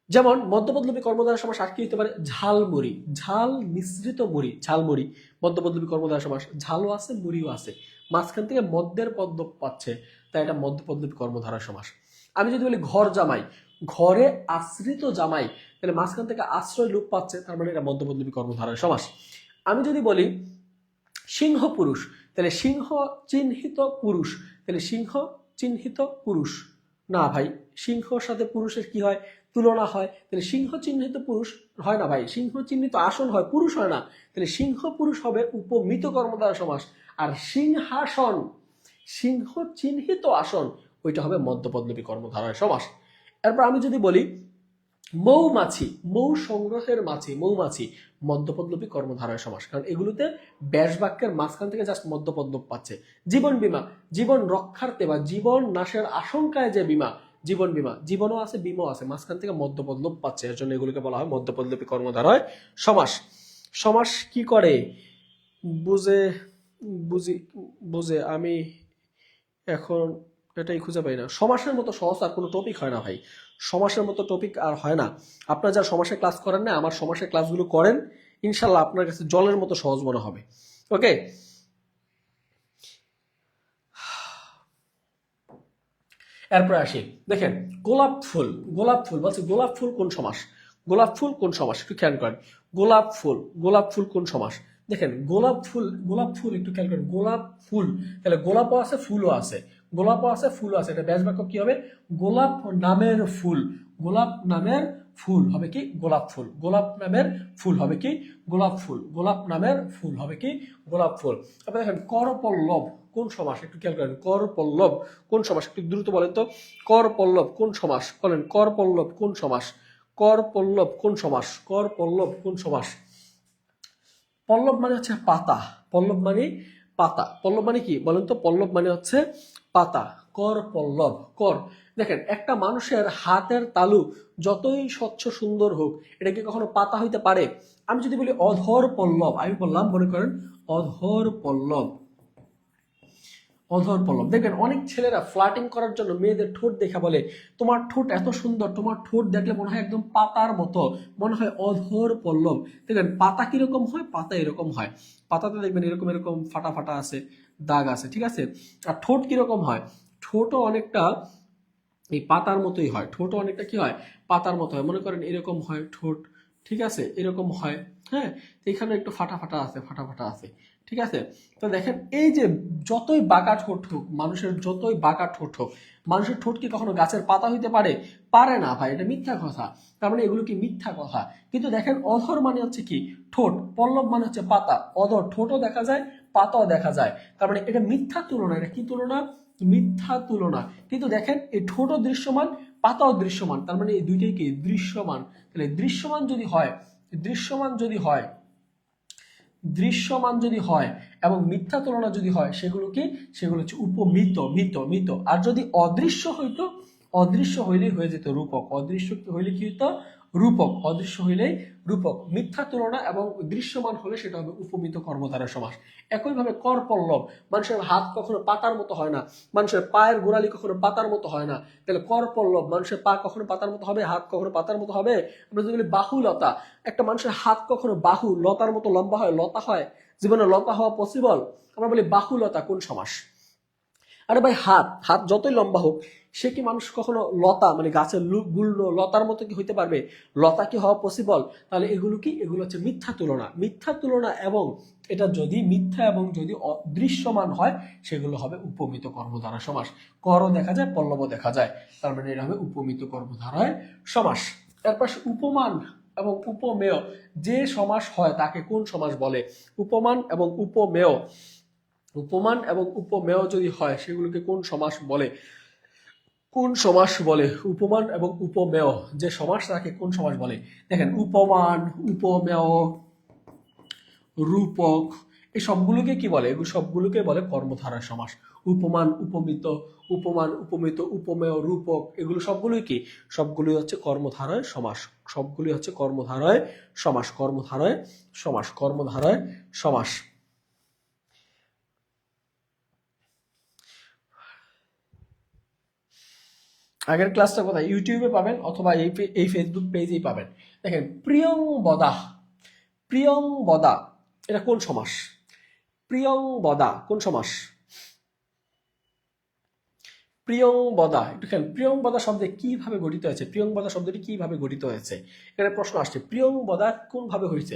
যেমন মধ্যপদলোপী কর্মধারয় সমাস আর কি হইতে পারে? ঝালমুড়ি, ঝাল মিশ্রিত মুড়ি, ঝালমুড়ি মধ্যপদলোপী কর্মধারয় সমাস। ঝালও আছে, মুড়িও আছে, মাঝখান থেকে মধ্যের পদ পাচ্ছে, তাই এটা মধ্যপদলোপী কর্মধারয় সমাস। আমি যদি বলি ঘর জামাই, ঘরে আশ্রিত জামাই, তাহলে মাঝখান থেকে আশ্রয় লোপ পাচ্ছে, তার মানে এটা মধ্যপদলোপী কর্মধারয় সমাস। আমি যদি বলি সিংহ পুরুষ, তাহলে সিংহ চিহ্নিত পুরুষ, তাহলে সিংহ চিহ্নিত পুরুষ, না ভাই, সিংহর সাথে পুরুষের কি হয়? তুলনা হয়, তাহলে সিংহ চিহ্নিত পুরুষ হয় না ভাই, সিংহ চিহ্নিত আসন হয়, পুরুষ হয় না, তাহলে সিংহ পুরুষ হবে উপমিত কর্মধারয় সমাস। আর সিংহাসন, সিংহ চিহ্নিত আসন, ওইটা হবে মধ্যপদলোপী কর্মধারয় সমাস। এরপর আমি যদি বলি মৌমাছি, মৌ সংগ্রহের মাছি, মৌমাছি মধ্যপদলোপী কর্মধারয় সমাস, কারণ এগুলোতে ব্যাস বাক্যের মাঝখান থেকে জাস্ট মধ্যপদ লোপ পাচ্ছে। জীবন বীমা, জীবন রক্ষার্থে বা জীবন নাশের আশঙ্কায় যে বীমা, জীবন বীমা, জীবনও আছে বীমাও আছে, মাঝখান থেকে মধ্যপদ লোপ পাচ্ছে, এর জন্য এগুলোকে বলা হয় মধ্যপদলোপী কর্মধারয় সমাস। সমাস কি করে? বুঝে আমি এখন এটাই খুঁজে পাই না। সমাসের মতো সহজ আর কোনো টপিক হয় না ভাই, সমাসের মতো টপিক আর হয় না। আপনারা যারা সমাসের ক্লাস করেন না, আমার সমাসের ক্লাসগুলো করেন, ইনশাল্লাহ আপনার কাছে জলের মতো সহজ মনে হবে। ওকে, এরপরে আসি, দেখেন গোলাপ ফুল, গোলাপ ফুল বলছে, গোলাপ ফুল কোন সমাস? গোলাপ ফুল কোন সমাস একটু খেয়াল করেন। গোলাপ ফুল কোন সমাস? দেখেন গোলাপ ফুল একটু খেয়াল করেন, গোলাপ ফুল, তাহলে গোলাপও আছে ফুলও আছে, গোলাপও আছে ফুলও আছে, এটা ব্যাস বাক্য কি হবে? গোলাপ নামের ফুল, গোলাপ নামের ফুল হবে কি? গোলাপ ফুল, গোলাপ নামের ফুল হবে কি? গোলাপ ফুল, গোলাপ নামের ফুল হবে কি? গোলাপ ফুল। তারপরে দেখেন করপল্লব কোন সমাস? একটু খেয়াল করেন, করপল্লব কোন সমাস? একটু দ্রুত বলেন তো, করপল্লব কোন সমাস? বলেন, করপল্লব কোন সমাস? করপল্লব কোন সমাস? করপল্লব কোন সমাস? পল্লব মানে হচ্ছে পাতা, পল্লব মানে পাতা, পল্লব মানে কি বলেন তো? পল্লব মানে হচ্ছে পাতা, কর পল্লব, কর। দেখেন একটা মানুষের হাতের তালু যতই স্বচ্ছ সুন্দর হোক, এটা কি কখনো পাতা হইতে পারে? আমি যদি বলি অধর পল্লব, আমি বললাম মনে করেন অধর পল্লব, অধর পল্লব। দেখবেন অনেক ছেলেরা ফ্লার্টিং করার জন্য মেয়েদের ঠোঁট দেখা বলে তোমার ঠোঁট এত সুন্দর, তোমার ঠোঁট দেখলে মনে হয় একদম পাতার মতো, মনে হয় অধর পল্লব। দেখবেন পাতা কিরকম হয়, পাতা এরকম হয়, পাতাতে দেখবেন এরকম এরকম ফাটা ফাটা আছে, দাগ আছে, ঠিক আছে। আর ঠোঁট কিরকম হয়, ঠোঁটও অনেকটা এই পাতার মতোই হয়, ঠোঁটও অনেকটা কি হয়, পাতার মতো হয়। মনে করেন এরকম হয় ঠোঁট, ঠিক আছে, এরকম হয়, হ্যাঁ। এখানে একটু ফাটা ফাটা আছে, ফাটা ফাটা আছে, ঠিক আছে। তো দেখেন এই যে যতই বাঁকা ঠোঁট হোক, মানুষের যতই বাঁকা ঠোঁট হোক, মানুষের ঠোঁট কি কখনো গাছের পাতা হইতে পারে? পারে না ভাই, এটা মিথ্যা কথা। তার মানে এগুলো কি মিথ্যা কথা। কিন্তু দেখেন অধর মানে হচ্ছে কি ঠোঁট, পল্লব মানে হচ্ছে পাতা, অধর ঠোঁটও দেখা যায়, পাতাও দেখা যায়। তার মানে এটা মিথ্যা তুলনা। এটা কি তুলনা? মিথ্যা তুলনা। কিন্তু দেখেন এই ঠোঁটও দৃশ্যমান, পাতাও দৃশ্যমান, তার মানে এই দুইটাই কি দৃশ্যমান। তাহলে দৃশ্যমান যদি হয়, দৃশ্যমান যদি হয়, দৃশ্যমান যদি হয় এবং মিথ্যা তুলনা যদি হয়, সেগুলো কি, সেগুলো হচ্ছে উপমিত, মিত মিত। আর যদি অদৃশ্য হইতো, অদৃশ্য হইলেই হয়ে যেত রূপক। অদৃশ্য হইলে কি হইতো? রূপক। অদৃশ্য হইলেই রূপক। মিথ্যা তুলনা এবং দৃশ্যমান হলে সেটা হবে উপমিত কর্মধারয় সমাস। একইভাবে কর পল্লব, মানুষের হাত কখনো পাতার মতো হয় না, মানুষের পায়ের গোড়ালি কখনো পাতার মতো হয় না। তাহলে কর পল্লব, মানুষের পা কখনো পাতার মতো হবে, হাত কখনো পাতার মতো হবে। আমরা যদি বলি বাহুলতা, একটা মানুষের হাত কখনো বাহু লতার মতো লম্বা হয়, লতা হয়? জীবনে লতা হওয়া পসিবল? আমরা বলি বাহুলতা কোন সমাস? আরে ভাই হাত, হাত যতই লম্বা হোক, সে কি মানুষ কখনো লতা মানে গাছের গুল্ম লতার মতো কি হইতে পারবে? লতা কি হওয়া পসিবল? তাহলে এগুলো কি, এগুলো হচ্ছে মিথ্যা তুলনা। মিথ্যা তুলনা এবং এটা যদি মিথ্যা এবং যদি অদৃশ্যমান হয়, সেগুলো হবে উপমিত কর্মধারা সমাস। করও দেখা যায়, পল্লবও দেখা যায়, তার মানে এটা হবে উপমিত কর্মধারায় সমাস। এরপর উপমান এবং উপমেয় যে সমাস হয় তাকে কোন সমাস বলে? উপমান এবং উপমেয়, উপমান এবং উপমেয় যদি হয় সেগুলোকে কোন সমাস বলে? কোন সমাস বলে? উপমান এবং উপমেয় যে সমাস তাকে কোন সমাস বলে? দেখেন উপমান, উপমেয়, রূপক, এই সবগুলোকে কি বলে? এগুলো সবগুলোকে বলে কর্মধারয় সমাস। উপমান, উপমিত, উপমান, উপমিত, উপমেয়, রূপক, এগুলো সবগুলোই কি? সবগুলোই হচ্ছে কর্মধারয় সমাস। সবগুলোই হচ্ছে কর্মধারয় সমাস, কর্মধারয় সমাস, কর্মধারয় সমাস। আগের ক্লাসটা কোথায়? ইউটিউবে পাবেন অথবা এই ফেসবুক পেজেই পাবেন। দেখেন প্রিয়ংবদা, প্রিয়ংবদা এটা কোন সমাস? প্রিয়ংবদা কোন সমাস? প্রিয়ংবদা, একটু খেয়াল, প্রিয়ংবদা শব্দে কিভাবে গঠিত হয়েছে? প্রিয়ংবদা শব্দটি কিভাবে গঠিত হয়েছে? এখানে প্রশ্ন আসছে প্রিয়ংবদা কোন ভাবে হয়েছে।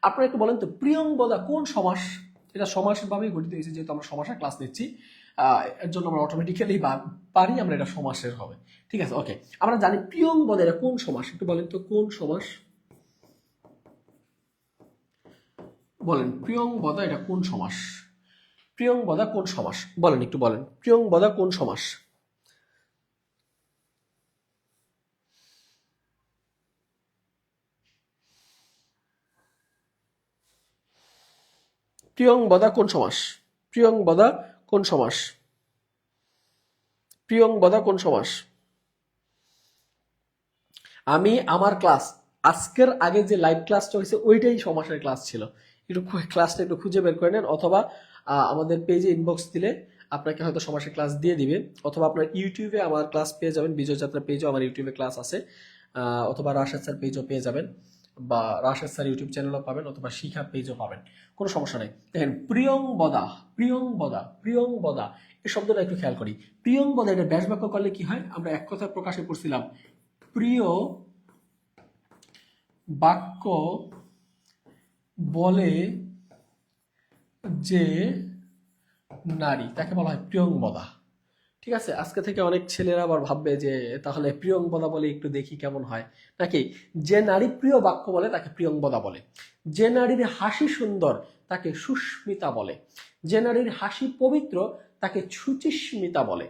আপনারা একটু বলেন তো প্রিয়ংবদা কোন সমাস? এটা সমাস ভাবেই গঠিত হয়েছে, যেহেতু আমরা সমাসের ক্লাস নিচ্ছি, এর জন্য আমরা অটোমেটিক্যালি পারি আমরা এটা সমাসের হবে। ঠিক আছে, ওকে। আমরা জানি প্রিয়ংবদা এটা কোন সমাস, একটু বলেন তো কোন সমাস? বলেন প্রিয়ংবদা এটা কোন সমাস? প্রিয়ংবদা কোন সমাস বলেন, একটু বলেন প্রিয়ংবদা কোন সমাস? প্রিয়ংবদা কোন সমাস? প্রিয়ংবদা কোন সমাস? প্রিয়ংবদা কোন সমাস? আমি আমার ক্লাস আজকের আগে যে লাইভ ক্লাসটা হয়েছে ওইটাই সমাসের ক্লাস ছিল। একটু ক্লাসটা একটু খুঁজে বের করে নেন, অথবা আমাদের পেজে ইনবক্স দিলে আপনাকে হয়তো সমাসের ক্লাস দিয়ে দিবে, অথবা আপনার ইউটিউবে আমার ক্লাস পেয়ে যাবেন, বিজয় যাত্রা পেজও আমার ইউটিউবে ক্লাস আছে, অথবা রাশেদ স্যার পেজও পেয়ে যাবেন, বা রাশেদ স্যার ইউটিউব চ্যানেলও পাবেন, অথবা শিখা পেজও পাবেন, কোনো সমস্যা নেই। দেখেন প্রিয়ংবদা, প্রিয়ংবদা, প্রিয়ংবদা এই শব্দটা একটু খেয়াল করি। প্রিয়ংবদা এটা ব্যাস বাক্য করলে কি হয়? আমরা এক কথা প্রকাশে পড়ছিলাম, প্রিয় বাক্য বলে যে নারী তাকে বলা হয় প্রিয়ংবদা। ঠিক আছে, আজকে থেকে অনেক ছেলেরা আবার ভাববে যে তাহলে প্রিয়ংবদা বলে একটু দেখি কেমন হয়, নাকি? যে নারী প্রিয় বাক্য বলে তাকে প্রিয়ংবদা বলে। যে নারীর হাসি সুন্দর তাকে সুস্মিতা বলে। যে নারীর হাসি পবিত্র তাকে সুচিস্মিতা বলে।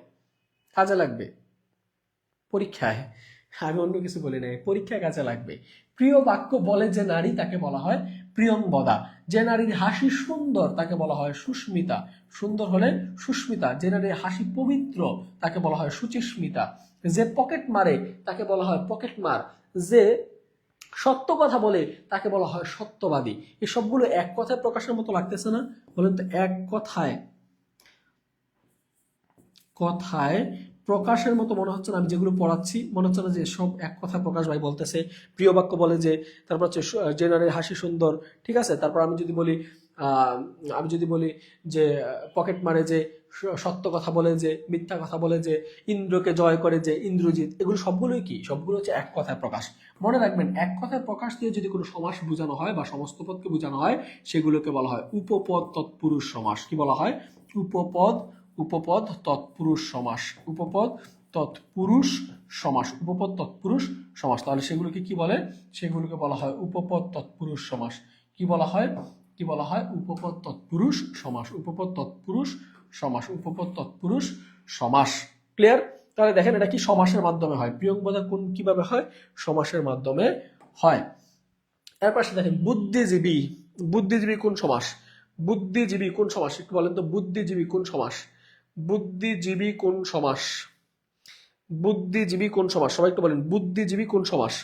কাজে লাগবে পরীক্ষায়, আমি অন্য কিছু বলি নাই, পরীক্ষায় কাজে লাগবে। প্রিয় বাক্য বলে যে নারী তাকে বলা হয় প্রিয়ংবদা। যে নারীর হাসি সুন্দর তাকে বলা হয় সুস্মিতা, সুন্দর হলে সুস্মিতা। যে নারীর হাসি পবিত্র তাকে বলা হয় সুচিস্মিতা। যে পকেট মারে তাকে বলা হয় পকেট মার। যে সত্য কথা বলে তাকে বলা হয় সত্যবাদী। এই সবগুলো এক কথায় প্রকাশের মতো লাগতেছে না? বলেন তো এক কথায় কথায় প্রকাশের মতো মনে হচ্ছে না। আমি যেগুলো পড়াচ্ছি মনে হচ্ছে না যে সব এক কথায় প্রকাশ ভাই বলতেছে। প্রিয় বাক্য বলে যে, তারপর হচ্ছে যে নারীর হাসি সুন্দর, ঠিক আছে। তারপর আমি যদি বলি যে পকেট মারে যে, সত্য কথা বলে যে, মিথ্যা কথা বলে যে, ইন্দ্রকে জয় করে যে, ইন্দ্রজিৎ, এগুলো সবগুলোই কি? সবগুলো হচ্ছে এক কথায় প্রকাশ। মনে রাখবেন, এক কথায় প্রকাশ দিয়ে যদি কোনো সমাস বোঝানো হয় বা সমস্ত পদকে বোঝানো হয়, সেগুলোকে বলা হয় উপপদ তৎপুরুষ সমাস। কি বলা হয়? উপপদ তৎপুরুষ সমাস। উপপদ তৎপুরুষ সমাস। উপপদ তৎপুরুষ সমাস। তাহলে সেগুলোকে কি বলে? সেগুলোকে বলা হয় উপপদ তৎপুরুষ সমাস। কি বলা হয়? কি বলা হয়? উপপদ তৎপুরুষ সমাস। উপপদ তৎপুরুষ সমাস। উপপদ তৎপুরুষ সমাস। ক্লিয়ার? তাহলে দেখেন এটা কি সমাসের মাধ্যমে হয়। প্রিয়ংবদা কোন কিভাবে হয়? সমাসের মাধ্যমে হয়। এর পাশে দেখেন বুদ্ধিজীবী। বুদ্ধিজীবী কোন সমাস? বুদ্ধিজীবী কোন সমাস? একটু বলেন তো, বুদ্ধিজীবী কোন সমাস? বুদ্ধিজীবী কোন সমাস? বুদ্ধিজীবী কোন সমাস? সবাই একটু বলেন, বুদ্ধিজীবী কোন সমাস?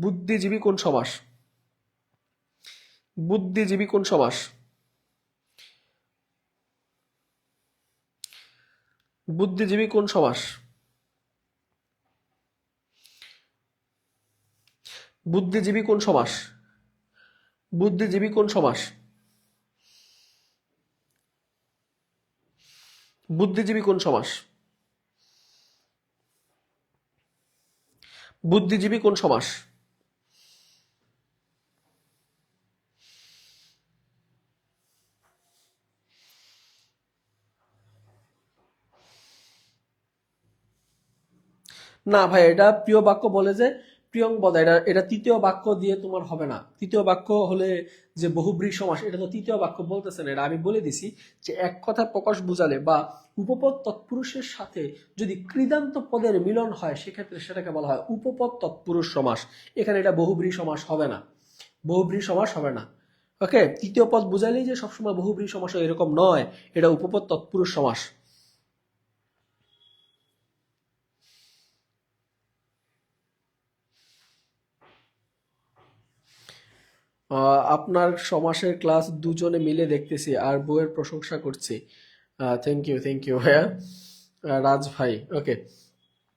বুদ্ধিজীবী কোন সমাস? বুদ্ধিজীবী কোন সমাস? বুদ্ধিজীবী কোন সমাস? বুদ্ধিজীবী কোন সমাস? বুদ্ধিজীবী কোন সমাস? বুদ্ধিজীবী কোন সমাস? বুদ্ধিজীবী কোন সমাস? না ভাই, এটা প্রিয় বাক্য বলে যে প্রিয়ংবদা, এটা এটা তৃতীয় বাক্য দিয়ে তোমার হবে না। তৃতীয় বাক্য হলে যে বহুব্রী সমাস, এটা তো তৃতীয় বাক্য বলতেছে না। এটা আমি বলে দিছি যে এক কথা প্রকাশ বুঝালে বা উপপদ তৎপুরুষের সাথে যদি কৃদান্ত পদের মিলন হয়, সেক্ষেত্রে সেটাকে বলা হয় উপপদ তৎপুরুষ সমাস। এখানে এটা বহুব্রী সমাস হবে না। বহুব্রী সমাস হবে না। ওকে, তৃতীয় পদ বুঝালেই যে সবসময় বহুব্রী সমাস হয় এরকম নয়। এটা উপপদ তৎপুরুষ সমাস। আপনার সমাসের ক্লাস দুজনে মিলে দেখতেছি আর বইয়ের প্রশংসা করছি। থ্যাংক ইউ ভাইয়া। রাজ ভাই, ওকে।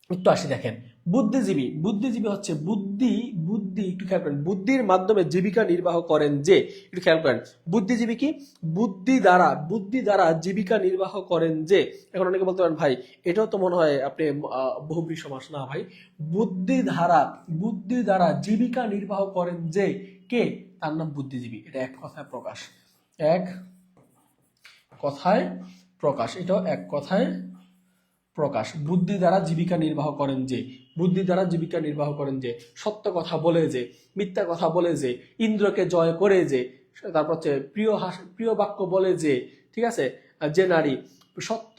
একটু আসি দেখেন, বুদ্ধিজীবী। বুদ্ধিজীবী হচ্ছে বুদ্ধি, বুদ্ধি একটু খেয়াল করেন, বুদ্ধির মাধ্যমে জীবিকা নির্বাহ করেন যে, একটু খেয়াল করেন, বুদ্ধিজীবী কি? বুদ্ধি দ্বারা জীবিকা নির্বাহ করেন যে। এখন অনেকে বলতে পারেন ভাই এটাও তো মনে হয় আপনি বহুব্রী সমাস। না ভাই, বুদ্ধি দ্বারা জীবিকা নির্বাহ করেন যে কে, তার নাম বুদ্ধিজীবী। এটা এক কথায় প্রকাশ। এক কথায় প্রকাশ। এটাও এক কথায় প্রকাশ। বুদ্ধি দ্বারা জীবিকা নির্বাহ করেন যে, বুদ্ধি দ্বারা জীবিকা নির্বাহ করেন যে, সত্য কথা বলে যে, মিথ্যা কথা বলে যে, ইন্দ্রকে জয় করে যে, তারপর হচ্ছে প্রিয় বাক্য বলে যে, ঠিক আছে, যে নারী, সত্য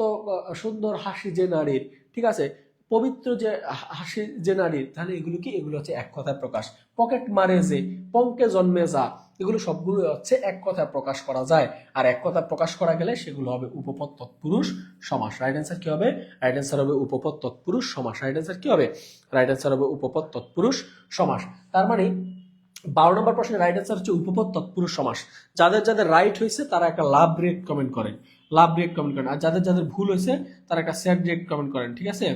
সুন্দর হাসি যে নারীর, ঠিক আছে, পবিত্র যে হাসি যে নারীর, তাহলে এগুলো কি? এগুলো হচ্ছে এক কথায় প্রকাশ। পকেট মারে যে, পঙ্কে জন্মে যা, এগুলো সবগুলো হচ্ছে এক কথায় প্রকাশ করা যায়। আর এক কথায় প্রকাশ করা গেলে সেগুলো হবে উপপদ তৎপুরুষ সমাস। রাইট অ্যান্সার কি হবে? রাইট অ্যান্সার হবে উপপদ তৎপুরুষ সমাস। রাইট অ্যান্সার কি হবে? রাইট অ্যান্সার হবে উপপদ তৎপুরুষ সমাস। তার মানে 12 নম্বর প্রশ্নের রাইট অ্যান্সার হচ্ছে উপপদ তৎপুরুষ সমাস। যাদের যাদের রাইট হয়েছে তারা একটা লাভ রিয়েক্ট কমেন্ট করেন, লাভ রিয়েক্ট কমেন্ট করেন। আর যাদের যাদের ভুল হয়েছে তারা একটা স্যাড রিয়েক্ট কমেন্ট করেন, ঠিক আছে?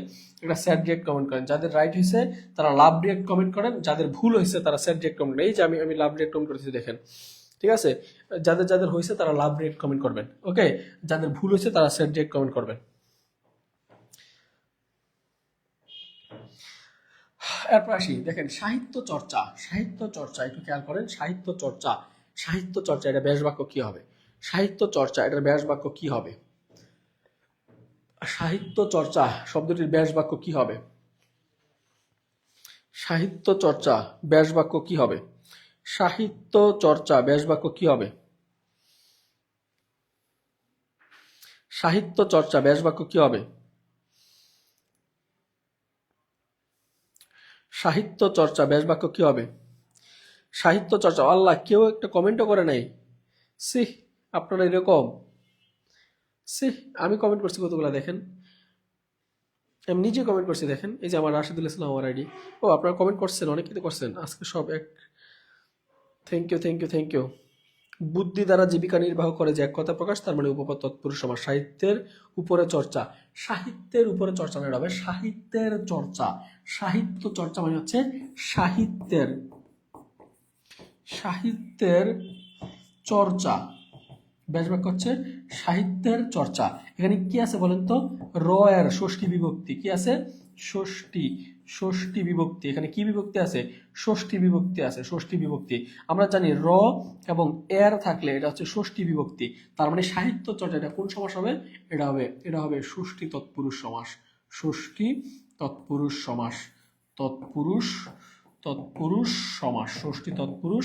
একটা স্যাড রিয়েক্ট কমেন্ট করেন। যাদের রাইট হয়েছে তারা লাভ রিয়েক্ট কমেন্ট করেন, যাদের ভুল হয়েছে তারা স্যাড রিয়েক্ট কমেন্ট করেন। এই যে আমি লাভ রিয়েক্ট কমেন্ট করেছি দেখেন, ঠিক আছে? যাদের যাদের হয়েছে তারা লাভ রিয়েক্ট কমেন্ট করবেন, ওকে? যাদের ভুল হয়েছে তারা স্যাড রিয়েক্ট কমেন্ট করবেন। এরপর আসি দেখেন, সাহিত্য চর্চা। সাহিত্য চর্চা একটু খেয়াল করেন, সাহিত্য চর্চা। সাহিত্য চর্চা এটা ব্যাস বাক্য কি হবে? সাহিত্য চর্চা এটার ব্যাস বাক্য কি হবে? সাহিত্য চর্চা শব্দটির ব্যাস বাক্য কি হবে? সাহিত্য চর্চা ব্যাস বাক্য কি হবে? সাহিত্য চর্চা ব্যাস বাক্য কি হবে? সাহিত্য চর্চা ব্যাস বাক্য কি হবে? সাহিত্য চর্চা ব্যাস বাক্য কি হবে? সাহিত্য চর্চা, আল্লাহ, কেউ একটা কমেন্টও করে নাই। সি, আপনারা এরকম, সি, আমি কমেন্ট করছি কতগুলা দেখেন, আমি নিজে কমেন্ট করছি দেখেন। এই যে আমার রাশিদুল ইসলাম আমার আইডি। ও, আপনারা কমেন্ট করছেন, অনেকেই তো করছেন আজকে সব এক। Thank you. বুদ্ধি দ্বারা জীবিকা নির্বাহ করে যে এক কথা প্রকাশ, তার মানে উপপদ তৎপুরুষ সমাস। সাহিত্যের উপরে চর্চা, সাহিত্যের উপরে চর্চা মানে হবে সাহিত্যের চর্চা। সাহিত্য চর্চা মানে হচ্ছে সাহিত্যের চর্চা। ব্যাস বাক্য হচ্ছে সাহিত্যের চর্চা। এখানে কি আছে বলেন তো? র এর ষষ্ঠী বিভক্তি কি আছে? ষষ্ঠী বিভক্তি। এখানে কি বিভক্তি আছে? ষষ্ঠী বিভক্তি আছে, ষষ্ঠী বিভক্তি। আমরা জানি র এবং এর থাকলে এটা হচ্ছে ষষ্ঠী বিভক্তি। তার মানে সাহিত্য চর্চা এটা কোন সমাস হবে? এটা হবে ষষ্ঠী তৎপুরুষ সমাস। ষষ্ঠী তৎপুরুষ সমাস। তৎপুরুষ সমাস, ষষ্ঠী তৎপুরুষ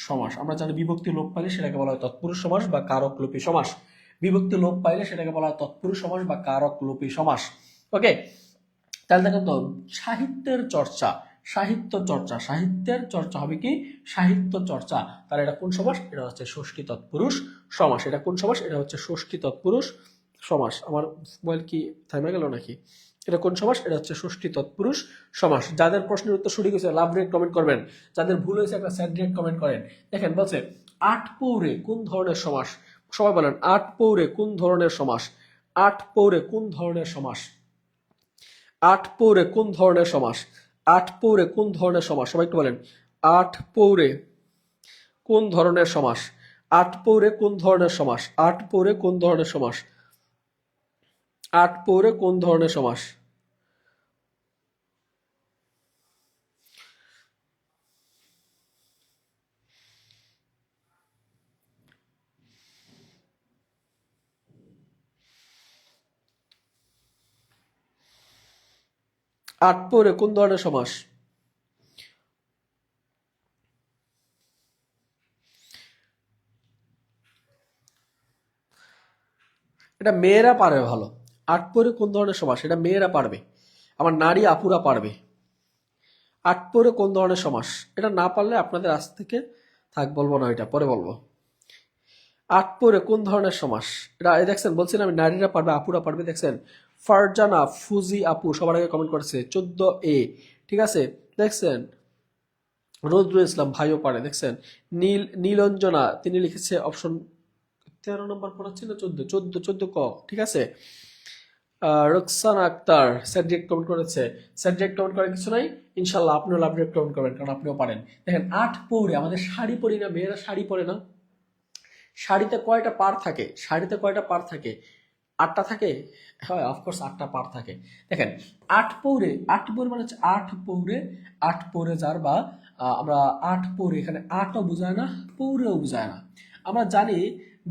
সমাস। আমরা জানি বিভক্তি লোপ পাইলে সেটাকে বলা হয় তৎপুরুষ সমাস বা কারক লোপী সমাস। বিভক্তি লোপ পাইলে সেটাকে বলা হয় তৎপুরুষ সমাস বা কারক লোপী সমাস। ওকে, তাহলে দেখেন তো, সাহিত্যের চর্চা, সাহিত্যের চর্চা হবে কি? সাহিত্য চর্চা। তাহলে এটা কোন সমাস? এটা হচ্ছে ষষ্ঠী তৎপুরুষ সমাস। এটা কোন সমাস? এটা হচ্ছে ষষ্ঠী তৎপুরুষ সমাস। আমার মোবাইল কি থামে গেল নাকি? এটা কোন সমাস? এটা হচ্ছে ষষ্ঠী তৎপুরুষ সমাস। যাদের প্রশ্নের উত্তর সঠিক হয়েছে লাভ রেট কমেন্ট করবেন, যাদের ভুল হয়েছে একটা স্যাড রেট কমেন্ট করেন। দেখেন বলছে আট পৌরে কোন ধরনের সমাস? সবাই বলেন আট পৌরে কোন ধরনের সমাস? আট পৌরে কোন ধরনের সমাস? আট পৌরে কোন ধরনের সমাস? আট পৌরে কোন ধরনের সমাস? সবাই একটু বলেন আট পৌরে কোন ধরনের সমাস? আট পৌরে কোন ধরনের সমাস? আট পৌরে কোন ধরনের সমাস? আট পৌরে কোন ধরনের সমাস? আট পৌরে কোন ধরনের সমাস? এটা মেয়েরা পারবে ভালো। আট পৌরে কোন ধরনের সমাস? এটা মেয়েরা পারবে, আমার নারী আপুরা পারবে। আট পৌরে কোন ধরনের সমাস? এটা না পারলে আপনাদের আজ থেকে থাক, বলবো না, এটা পরে বলবো। আট পৌরে কোন ধরনের সমাস? এটা দেখছেন, বলছেন আমি নারীরা পারবে আপুরা পারবে। দেখছেন ফারজানা ফুজি আপু সবার আগে কমেন্ট করেছে 14A, ঠিক আছে। দেখছেন রোদ্রু ইসলাম ভাইও পারে। দেখছেন নীলঞ্জনা তিনি লিখেছে অপশন 13 নম্বর পড়াচ্ছি না 14 ক, ঠিক আছে। রোকসানা আক্তার সাবজেক্ট কমেন্ট করেছে। সাবজেক্ট কমেন্ট করার কিছু নাই, ইনশাল্লাহ আপনিও লাভ রেট কমেন্ট করবেন, কারণ আপনিও পারেন। দেখেন আট পৌরে, আমাদের শাড়ি পরি না, মেয়েরা শাড়ি পরে না। শাড়িতে কয়টা পার থাকে? শাড়িতে কয়টা পার থাকে? আটটা থাকে। হ্যাঁ, অফকোর্স আটটা পার থাকে। দেখেন আট পৌরে মানে হচ্ছে আট পৌরে, আট পৌরে যার বা আমরা আট পৌরে, এখানে আটও বোঝায় না, পৌরেও বোঝায় না। আমরা জানি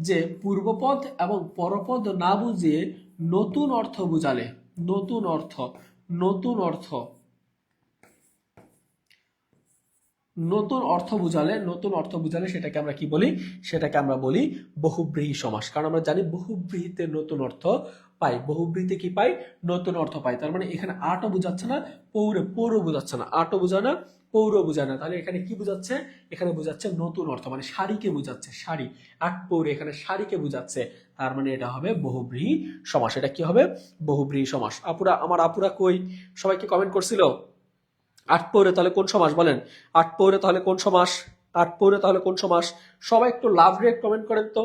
যে পূর্বপদ এবং পরপদ না বুঝিয়ে নতুন অর্থ বুঝালে, নতুন অর্থ বুঝালে সেটাকে আমরা কি বলি? সেটাকে আমরা বলি বহুব্রীহি সমাস। কারণ আমরা জানি বহুব্রীহিতে নতুন অর্থ পাই, বহুব্রীহিতে কি পাই? নতুন অর্থ পাই। তার মানে এখানে আটও বোঝাচ্ছে না, পৌরও বোঝাচ্ছে না। আটও বোঝায় না, পৌরও বোঝায় না। তাহলে এখানে কি বোঝাচ্ছে? এখানে বোঝাচ্ছে নতুন অর্থ, মানে শাড়িকে বোঝাচ্ছে। শাড়ি, আট পৌরে এখানে শাড়িকে বোঝাচ্ছে। তার মানে এটা হবে বহুব্রীহি সমাস। এটা কি হবে? বহুব্রীহি সমাস। আমার আপুরা কই? সবাইকে কমেন্ট করছিল আট পৌরে তাহলে কোন সমাস? বলেন আট পৌরে তাহলে কোন সমাস? আট পৌরে তাহলে কোন সমাস? সবাই একটু লাভ রেট কমেন্ট করেন তো,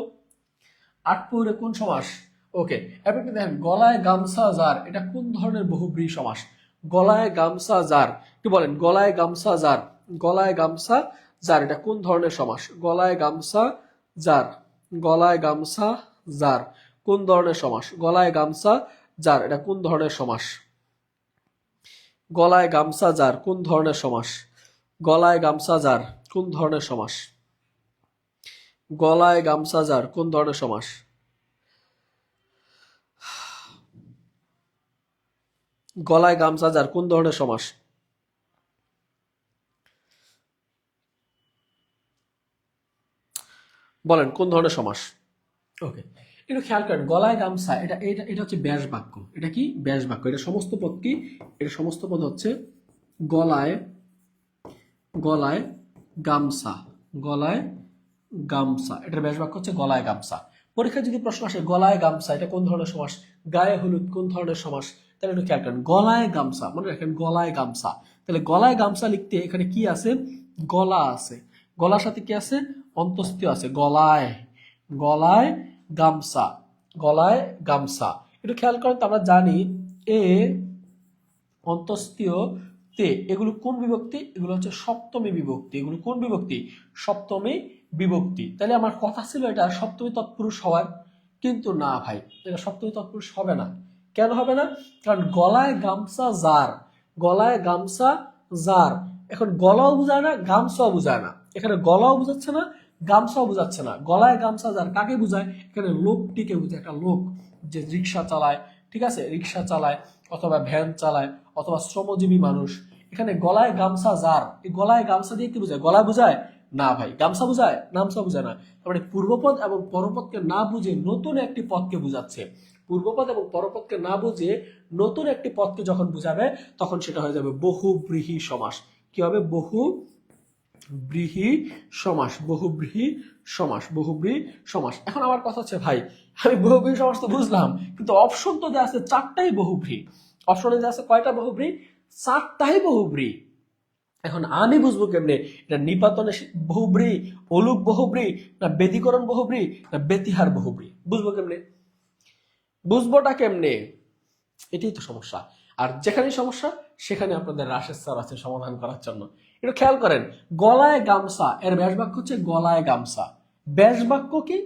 আট পৌরে কোন সমাস? ওকে, এবার একটু দেখেন গলায় গামছা যার, এটা কোন ধরনের বহুব্রীহি সমাস? গলায় গামছা যার, একটু বলেন গলায় গামছা যার, গলায় গামছা যার এটা কোন ধরনের সমাস? গলায় গামছা যার, গলায় গামছা যার কোন ধরনের সমাস? গলায় গামছা যার এটা কোন ধরনের সমাস? গলায় গামছা যার কোন ধরনের সমাস? গলায় গামছা যার কোন ধরনের সমাস? গলায় গামছা যার কোন ধরনের সমাস? গলায় গামছা যার কোন ধরনের সমাস? বলেন কোন ধরনের সমাস? ওকে, একটু খেয়াল করেন গলায় গামছা, এটা এটা এটা হচ্ছে ব্যাস বাক্য। এটা কি? ব্যাস বাক্য। এটা সমস্ত পদ কি? এটা সমস্ত পদ হচ্ছে গলায়, গলায় গামছা, গলায় গামছা। এটার ব্যাস বাক্য হচ্ছে গলায় গামছা। পরীক্ষায় যদি প্রশ্ন আসে গলায় গামছা এটা কোন ধরনের সমাস? গায়ে হলুদ কোন ধরনের সমাস? তাহলে একটু খেয়াল করেন গলায় গামছা, মনে রাখেন গলায় গামছা। তাহলে গলায় গামছা লিখতে এখানে কি আছে? গলা আছে। গলার সাথে কি আছে? অন্তস্তীয় আছে। গলায়, গলায় গামছা, গলায় গামছা। একটু খেয়াল করেন তো, আমরা জানি এ অন্তস্তীয় তে, এগুলো কোন বিভক্তি? এগুলো হচ্ছে সপ্তমী বিভক্তি। এগুলো কোন বিভক্তি? সপ্তমী বিভক্তি। তাহলে আমার কথা ছিল এটা সপ্তমী তৎপুরুষ হওয়ার, কিন্তু না ভাই, এটা সপ্তমী তৎপুরুষ হবে না। কেন হবে না? কারণ গলায় গামছা যার, গলায় গামছা যার, এখন গলাও বুঝায় না, গামছাও বুঝায় না। এখানে গলাও বুঝাচ্ছে না, গামছাও বুঝাচ্ছে না। গলায় গামছা যার কাকে বুঝায়? এখানে লোকটিকে বুঝায়। একটা লোক যে রিক্সা চালায়, ঠিক আছে, রিক্সা চালায় অথবা ভ্যান চালায় অথবা শ্রমজীবী মানুষ। এখানে গলায় গামছা যার, এই গলায় গামছা দিয়ে কি বোঝায়? গলা বুঝায় না ভাই, গামছা বুঝায়? গামছা বুঝায় না। তারপরে পূর্বপদ এবং পরপদকে না বুঝে নতুন একটি পদকে বুঝাচ্ছে। পূর্বপদ এবং পরপদকে না বুঝে নতুন একটি পদকে যখন বুঝাবে, তখন সেটা হয়ে যাবে বহুব্রীহি সমাস। কি হবে? বহুব্রীহি সমাস, বহুব্রীহি সমাস, বহুব্রীহি সমাস। এখন আমার কথা হচ্ছে ভাই, আমি বহুব্রীহি সমাস তো বুঝলাম, কিন্তু অপশন তো দেওয়া আছে চারটাই বহুব্রীহি। অপশনে দেওয়া আছে কয়টা বহুব্রীহি? চারটাই বহুব্রীহি। এখন আমি বুঝবো কেমনে এটা নিপাতনে বহুব্রীহি, অলুক বহুব্রীহি, না ব্যতিকরণ বহুব্রীহি, না ব্যতিহার বহুব্রীহি? বুঝবো কেমনে? বুঝবোটা কেমনে? এটাই তো সমস্যা। আর যেখানেই সমস্যা সেখানে আপনাদের রাশেদ স্যার আছে সমাধান করার জন্য। একটু খেয়াল করেন, গলায় গামছা এর ব্যাস বাক্য হচ্ছে গলায় গামছা। ব্যাস বাক্য কি?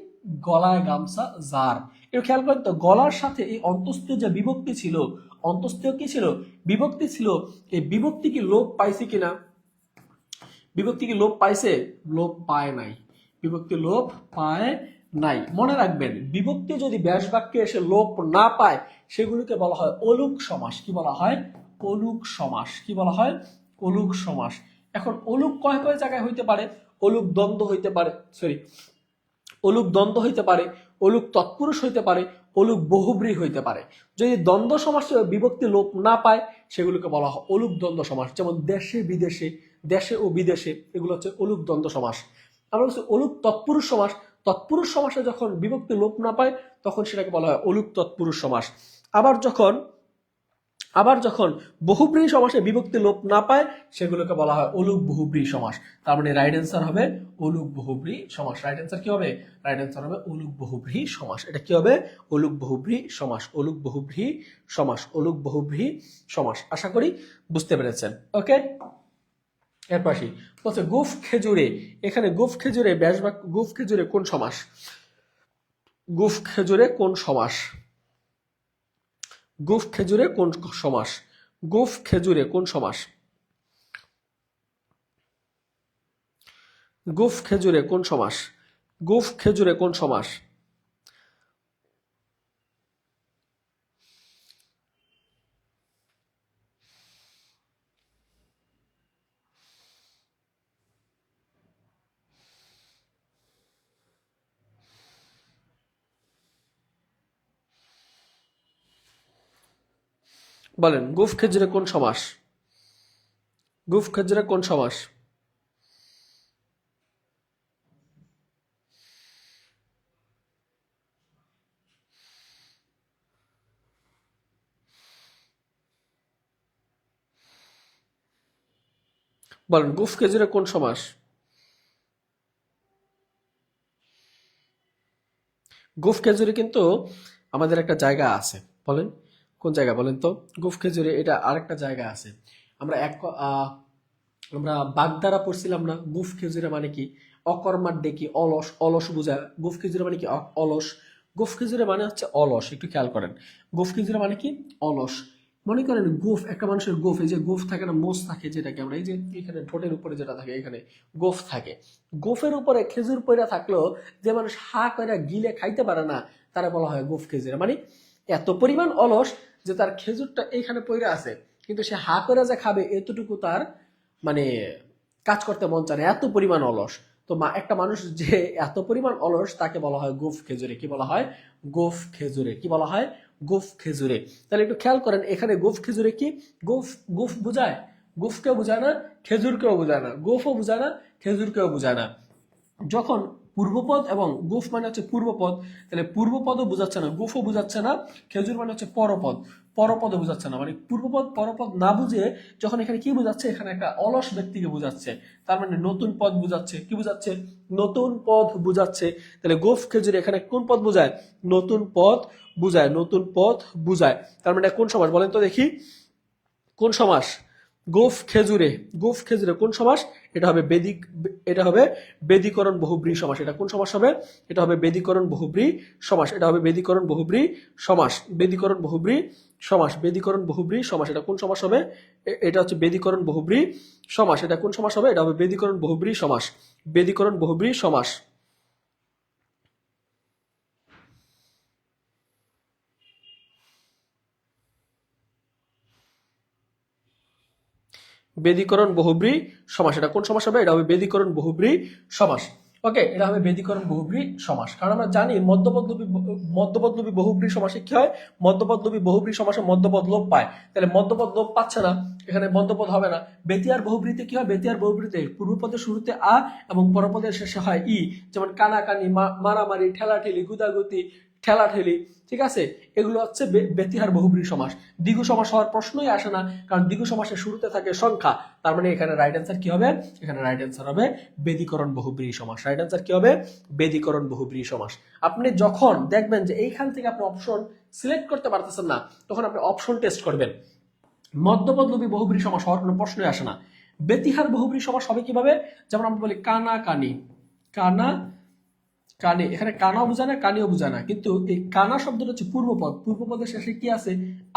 গলায় গামছা যার। একটু খেয়াল করেন তো, গলার সাথে এই অন্তস্থীয় যে বিভক্তি ছিল, অন্তস্থীয় কি ছিল? বিভক্তি ছিল। এই বিভক্তি কি লোপ পাইছে কিনা? বিভক্তি কি লোপ পাইছে? লোপ পায় নাই। বিভক্তি লোপ পায় নাই। মনে রাখবেন, বিভক্তি যদি ব্যাস বাক্যে এসে লোপ না পায়, সেগুলোকে বলা হয় অলুক সমাস। কি বলা হয়? অলুক সমাস। কি বলা হয়? অলুক সমাস। এখন অলুক কয় কয় জায়গায় হইতে পারে? অলুক দ্বন্দ্ব হইতে পারে, সরি, অলুক দ্বন্দ্ব হইতে পারে, অলুক তৎপুরুষ হইতে পারে, অলুক বহুব্রীহি হইতে পারে। যদি দ্বন্দ্ব সমাস বিভক্তি লোপ না পায়, সেগুলোকে বলা হয় অলুক দ্বন্দ্ব সমাস। যেমন দেশে বিদেশে, দেশে ও বিদেশে, এগুলো হচ্ছে অলুক দ্বন্দ্ব সমাস। আমরা বলছি অলুক তৎপুরুষ সমাস। তৎপুরুষ সমাসে যখন বিভক্তি লোপ না পায়, তখন সেটাকে বলা হয় অলুক তৎপুরুষ সমাস। আবার যখন বহুব্রীহি সমাসে বিভক্তি লোপ না পায়, সেগুলোকে বলা হয় অলুক বহুব্রীহি সমাস। তার মানে রাইট অ্যান্সার হবে অলুক বহুব্রীহি সমাস। রাইট অ্যান্সার কি হবে? রাইট অ্যান্সার হবে অলুক বহুব্রীহি সমাস। এটা কি হবে? অলুক বহুব্রীহি সমাস, অলুক বহুব্রীহি সমাস, অলুক বহুব্রীহি সমাস। আশা করি বুঝতে পেরেছেন। ওকে, এরপর আসি। বলছে গুফ খেজুরে, এখানে গুফ খেজুরে ব্যাস বাক্য, গুফ খেজুরে কোন সমাস? গুফ খেজুরে কোন সমাস? গুফ খেজুরে কোন সমাস? গুফ খেজুরে কোন সমাস? গুফ খেজুরে কোন সমাস? গুফ খেজুরে কোন সমাস? বলেন, গুফ খেজুরে কোন সমাস? গুফ খেজুরে কোন সমাস? বলেন, গুফ খেজুরে কোন সমাস? গুফ খেজুরে কিন্তু আমাদের একটা জায়গা আছে। বলেন কোন জায়গা? বলেন তো। গুফ খেজুরে এটা আরেকটা জায়গা আছে। আমরা আমরা বাগধারা পড়ছিলাম না? গুফ খেজুরে মানে কি? অকর্মার ডেকি, অলস, অলস বুঝা। গুফ খেজুরে মানে কি? অলস। গুফ খেজুরে মানে হচ্ছে অলস। একটু খেয়াল করেন, গুফ খেজুরে মানে কি? অলস। মনে করেন গোফ, একটা মানুষের গোফ, এই যে গোফ থাকে না, মোষ থাকে, যেটাকে আমরা এই যে এখানে ঠোঁটের উপরে যেটা থাকে, এখানে গোফ থাকে। গোফের উপরে খেজুর পইরা থাকলেও যে মানুষ হা করে গিলে খাইতে পারে না, তারা বলা হয় গোফ খেজুরে। মানে এত পরিমাণ অলস যে তার খেজুরটা এইখানে পইরা আছে, কিন্তু সে হা করে যে খাবে এতটুকু তার মানে কাজ করতে মন চায় না, এত পরিমাণ অলস। তো একটা মানুষ যে এত পরিমাণ অলস, তাকে বলা হয় গোফ খেজুরে। কি বলা হয়? গোফ খেজুরে। কি বলা হয়? গোফ খেজুরে। তাহলে একটু খেয়াল করেন, এখানে গোফ খেজুরে কি? গোফ, গোফ বুঝায়? গোফকেও বুঝায় না, খেজুরকেও বুঝায় না। গোফও বুঝায় না, খেজুরকেও বুঝায় না। যখন পূর্বপদ এবং গুফ মানে হচ্ছে পূর্বপদ, তাহলে পূর্বপদও বুঝাচ্ছে না, গুফও বুঝাচ্ছে না, খেজুর মানে হচ্ছে পরপদ। পরপদে বোঝাচ্ছে না, মানে পূর্বপদ পরপদ না বুঝে যখন এখানে কি বোঝাচ্ছে, এখানে একটা অলস ব্যক্তিকে বোঝাচ্ছে, তার মানে নতুন পদ বোঝাচ্ছে। কি বোঝাচ্ছে? নতুন পদ বোঝাচ্ছে। তাহলে গোফ খেজুরি এখানে কোন পদ বোঝায়? নতুন পদ বুঝায়, নতুন পদ বুঝায়। তার মানে কোন সমাস বলেন তো দেখি, কোন সমাস? গোফ খেজুরে, গোফ খেজুরে কোন সমাস? এটা হবে বেদিক, এটা হবে বেদিকরণ বহুব্রী সমাস। এটা কোন সমাস হবে? এটা হবে বেদিকরণ বহুব্রী সমাস। এটা হবে বেদিকরণ বহুব্রী সমাস, বেদিকরণ বহুব্রী সমাস, বেদিকরণ বহুব্রী সমাস। এটা কোন সমাস হবে? এটা হচ্ছে বেদিকরণ বহুব্রী সমাস। এটা কোন সমাস হবে? এটা হবে বেদিকরণ বহুব্রী সমাস, বেদিকরণ বহুব্রী সমাস। বেদিকরণ বহুব্রী সমাস। এটা কোন সমাস হবে? এটা হবে বেদিকরণ বহুব্রী সমাস। ওকে, এটা হবে বেদিকরণ বহুব্রী সমাস। কারণ আমরা জানি মধ্যপদলোপী বহুব্রী সমাসে কি হয়? মধ্যপদলোপী বহুব্রী সমাসে মধ্যপদ লোপ পায়। তাহলে মধ্যপদ লোপ পাচ্ছে না, এখানে মধ্যপদ হবে না। বেতিয়ার বহুব্রীতে কি হয়? বেতিয়ার বহুব্রীতে পূর্বপদের শুরুতে আ এবং পরপদের শেষে হয় ই। যেমন কানাকানি, মারামারি, ঠেলাঠেলি, গুদাগুতি, ঠেলাঠেলি, ঠিক আছে? এগুলো হচ্ছে বেতিহার বহুব্রী সমাস। দ্বিগু সমাস হওয়ার প্রশ্নই আসে না, কারণ দ্বিগু সমাসের শুরুতে থাকে সংখ্যা। তার মানে এখানে রাইট অ্যান্সার কি হবে? এখানে রাইট অ্যান্সার হবে বেদিকরণ বহুব্রী সমাস। রাইট অ্যান্সার কি হবে? বেদিকরণ বহুব্রী সমাস। আপনি যখন দেখবেন যে এইখান থেকে আপনি অপশন সিলেক্ট করতে পারতেছেন না, তখন আপনি অপশন টেস্ট করবেন। মধ্যপদলোপী বহুব্রী সমাস হওয়ার কোনো প্রশ্নই আসে না। বেতিহার বহুব্রী সমাস হবে কিভাবে? যেমন আমরা বলি কানা কানি, কানা কানে, এখানে কানাও বোঝায় না, কানিও বোঝায় না, কিন্তু এই কানা শব্দটা হচ্ছে পূর্বপদ, পূর্বপদের শেষে কি আছে?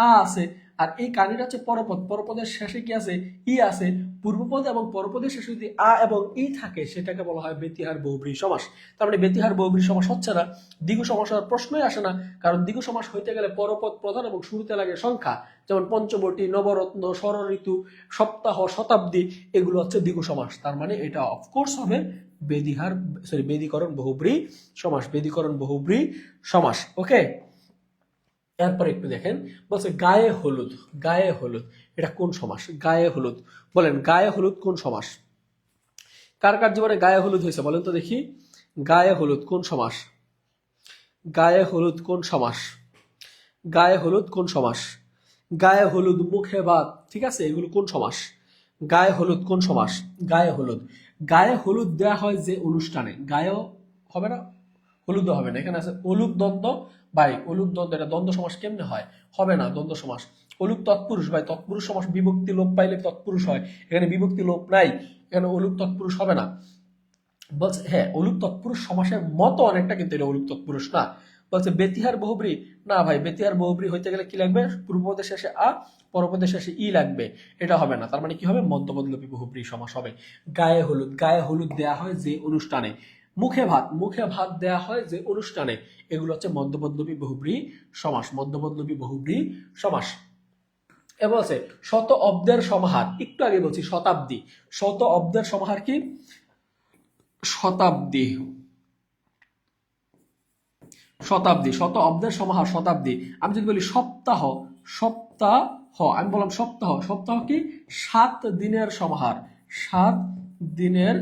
আ আছে। আর এই কানিটা হচ্ছে পরপদ, পরপদের শেষে কি আছে? ই আছে। পূর্বপদ এবং পরপদের শেষে যদি আ এবং ই থাকে, সেটাকে বলা হয় বেতিহার বহুব্রী সমাস। তার মানে বেতিহার বহুব্রী সমাস হচ্ছে না, দ্বিগু সমাস হওয়ার প্রশ্নই আসে না। কারণ দ্বিগু সমাস হইতে গেলে পরপদ প্রধান এবং শুরুতে লাগে সংখ্যা, যেমন পঞ্চবটি, নবরত্ন, ষড়ঋতু, সপ্তাহ, শতাব্দী, এগুলো হচ্ছে দ্বিগু সমাস। তার মানে এটা অফকোর্স হবে বেদিকরণ বহুব্রী সমাস, বেদিকরণ বহুব্রী সমাস। ওকে, এরপর একটু দেখেন, বলছে গায়ে হলুদ, গায়ে হলুদ এটা কোন সমাস? গায়ে হলুদ, বলেন গায়ে হলুদ কোন সমাস? কার কার জীবনে গায়ে হলুদ হয়েছে বলেন তো দেখি? গায়ে হলুদ কোন সমাস? গায়ে হলুদ কোন সমাস? গায়ে হলুদ কোন সমাস? গায়ে হলুদ, মুখে ভাত, ঠিক আছে, এগুলো কোন সমাস? গায়ে হলুদ কোন সমাস? গায়ে হলুদ, গায়ে হলুদ দেওয়া হয় যে অনুষ্ঠানে, গায়ে হবে না, হলুদ হবে না। এখানে আছে অলুক দ্বন্দ্ব ভাই, অলুক দ্বন্দ্ব, এটা দ্বন্দ্ব সমাস কেমনে হয়? হবে না দ্বন্দ্ব সমাস। অলুক তৎপুরুষ ভাই, তৎপুরুষ সমাস বিভক্তি লোপ পাইলে তৎপুরুষ হয়, এখানে বিভক্তি লোপ নাই, এখানে অলুক তৎপুরুষ হবে না। বলছে হ্যাঁ অলুক তৎপুরুষ সমাসের মতো অনেকটা, কিন্তু এটা অলুক তৎপুরুষ না। বলছে বেতিহার বহুব্রী, না ভাই, বেতিহার বহুব্রী হইতে গেলে কি লাগবে? পূর্বপদের শেষে আ, পরপদের শেষে ই লাগবে, এটা হবে না। তার মানে কি হবে? মধ্যপদলোপী বহুব্রী সমাস হবে। গায়ে হলুদ, গায়ে হলুদ দেয়া হয় যে অনুষ্ঠানে। মুখে ভাত, মুখে ভাত দেয়া হয় যে অনুষ্ঠানে, এগুলো হচ্ছে মধ্যপদলোপী বহুব্রী সমাস, মধ্যপদলোপী বহুব্রী সমাস। এ বলছে শত অব্দের সমাহার, একটু আগে বলছি শতাব্দী, শত অব্দের সমাহার কি? শতাব্দী, শতাব্দী, শত অব্দের সমাহার শতাব্দী। আমি যদি বলি সপ্তাহ, সপ্তাহ, আমি বললাম সপ্তাহ, সপ্তাহ কি? 7 দিনের সমাহার, 7 দিনের